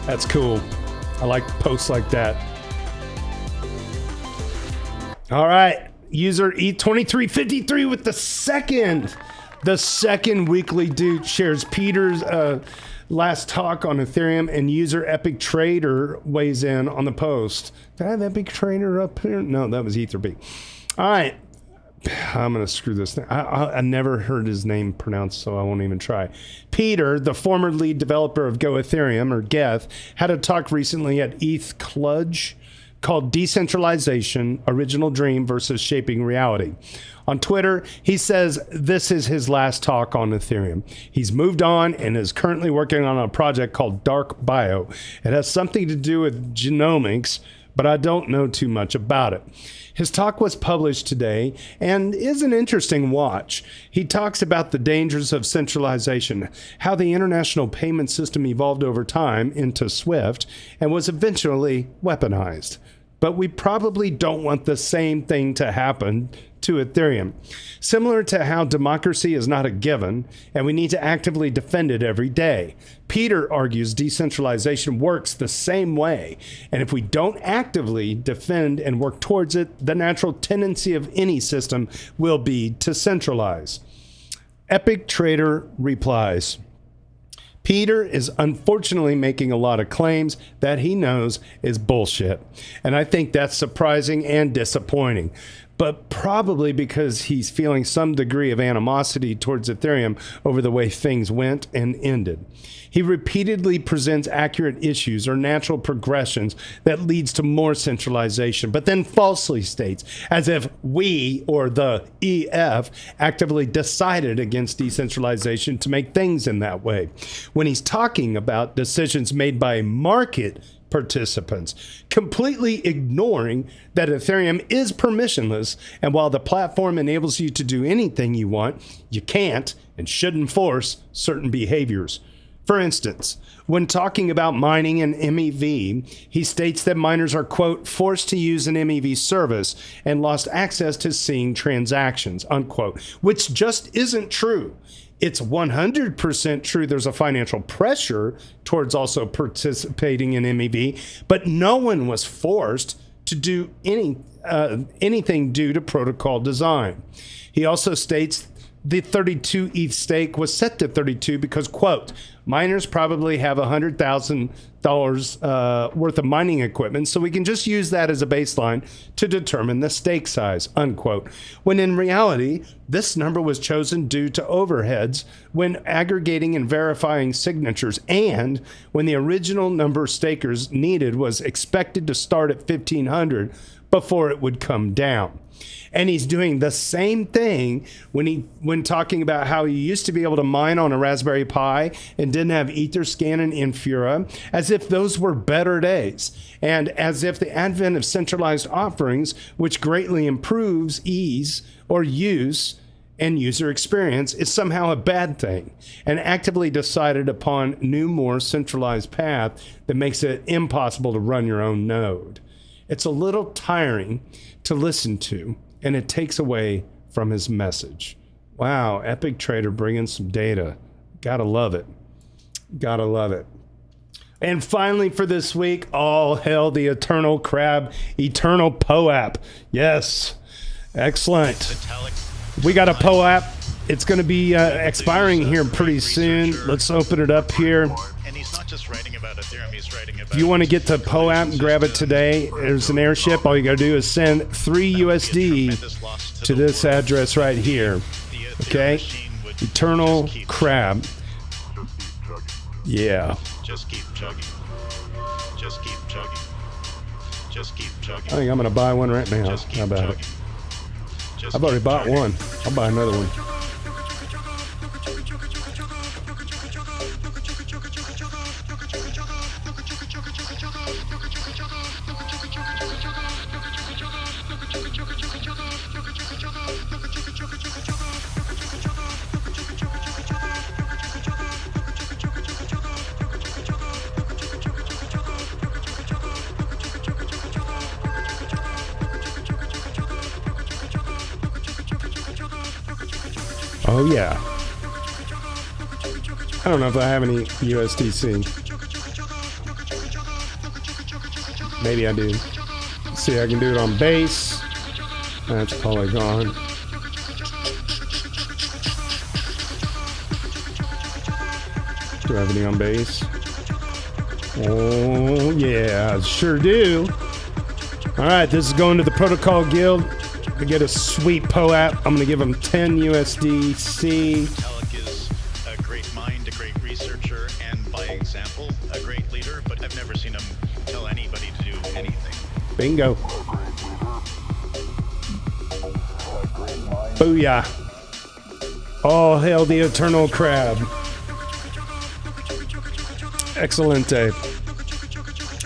That's cool. I like posts like that. All right. User E2353 with the second weekly Doots shares Peter's last talk on Ethereum, and user Epic Trader weighs in on the post. Did I have Epic Trader up here? No, that was Etherbeat. All right. I'm going to screw this thing. I never heard his name pronounced, so I won't even try. Peter, the former lead developer of Go Ethereum, or Geth, had a talk recently at ETH Cluj called Decentralization, Original Dream versus Shaping Reality. On Twitter, he says this is his last talk on Ethereum. He's moved on and is currently working on a project called Dark Bio. It has something to do with genomics, but I don't know too much about it. His talk was published today and is an interesting watch. He talks about the dangers of centralization, how the international payment system evolved over time into SWIFT and was eventually weaponized. But we probably don't want the same thing to happen to Ethereum. Similar to how democracy is not a given, and we need to actively defend it every day. Peter argues decentralization works the same way, and if we don't actively defend and work towards it, the natural tendency of any system will be to centralize. Epic Trader replies, Peter is unfortunately making a lot of claims that he knows is bullshit, and I think that's surprising and disappointing. But probably because he's feeling some degree of animosity towards Ethereum over the way things went and ended. He repeatedly presents accurate issues or natural progressions that leads to more centralization, but then falsely states, as if we, or the EF, actively decided against decentralization to make things in that way. When he's talking about decisions made by market participants, completely ignoring that Ethereum is permissionless, and while the platform enables you to do anything you want, you can't and shouldn't force certain behaviors. For instance, when talking about mining an MEV, he states that miners are, quote, forced to use an MEV service and lost access to seeing transactions, unquote, which just isn't true. It's 100% true there's a financial pressure towards also participating in MEV, but no one was forced to do anything due to protocol design. He also states the 32 ETH stake was set to 32 because, quote, miners probably have $100,000 worth of mining equipment, so we can just use that as a baseline to determine the stake size, unquote. When in reality, this number was chosen due to overheads when aggregating and verifying signatures, and when the original number of stakers needed was expected to start at 1,500 before it would come down. And he's doing the same thing when talking about how he used to be able to mine on a Raspberry Pi and didn't have Etherscan and Infura, as if those were better days, and as if the advent of centralized offerings, which greatly improves ease or use and user experience, is somehow a bad thing, and actively decided upon new, more centralized path that makes it impossible to run your own node. It's a little tiring to listen to, and it takes away from his message. Wow, Epic Trader bringing some data. Gotta love it. Gotta love it. And finally for this week, all hail the Eternal Crab, Eternal POAP. Yes. Excellent. We got a POAP. It's going to be expiring here pretty soon. Let's open it up here. And he's not just writing about Ethereum, he's writing about... If you want to get the POAP and grab it today, there's an airship. All you got to do is send 3 USD to this address right here. Okay? Eternal Crab. Yeah. Just keep chugging. Just keep chugging. Just keep chugging. I think I'm going to buy one right now. How about it? I've already bought one. I'll buy another one. Oh yeah. I don't know if I have any USDC. Maybe I do. Let's see, I can do it on base. That's Polygon. Do I have any on base? Oh yeah, I sure do. Alright, this is going to the Protocol Guild. To get a sweet POAP, I'm going to give him 10 USDC. Alec is a great mind, a great researcher, and by example, a great leader, but I've never seen him tell anybody to do anything. Bingo. Booyah. All hail the Eternal Crab. Excelente.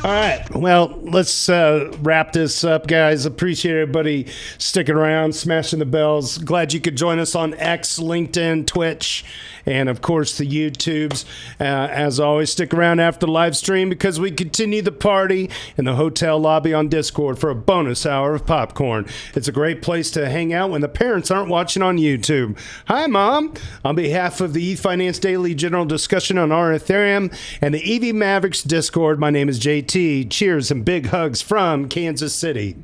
All right, well, let's wrap this up, guys. Appreciate everybody sticking around, smashing the bells. Glad you could join us on X, LinkedIn, Twitch, and, of course, the YouTubes. As always, stick around after the live stream because we continue the party in the hotel lobby on Discord for a bonus hour of popcorn. It's a great place to hang out when the parents aren't watching on YouTube. Hi, Mom. On behalf of the eFinance Daily General Discussion on our Ethereum and the EV Mavericks Discord, my name is JT. Cheers and big hugs from Kansas City.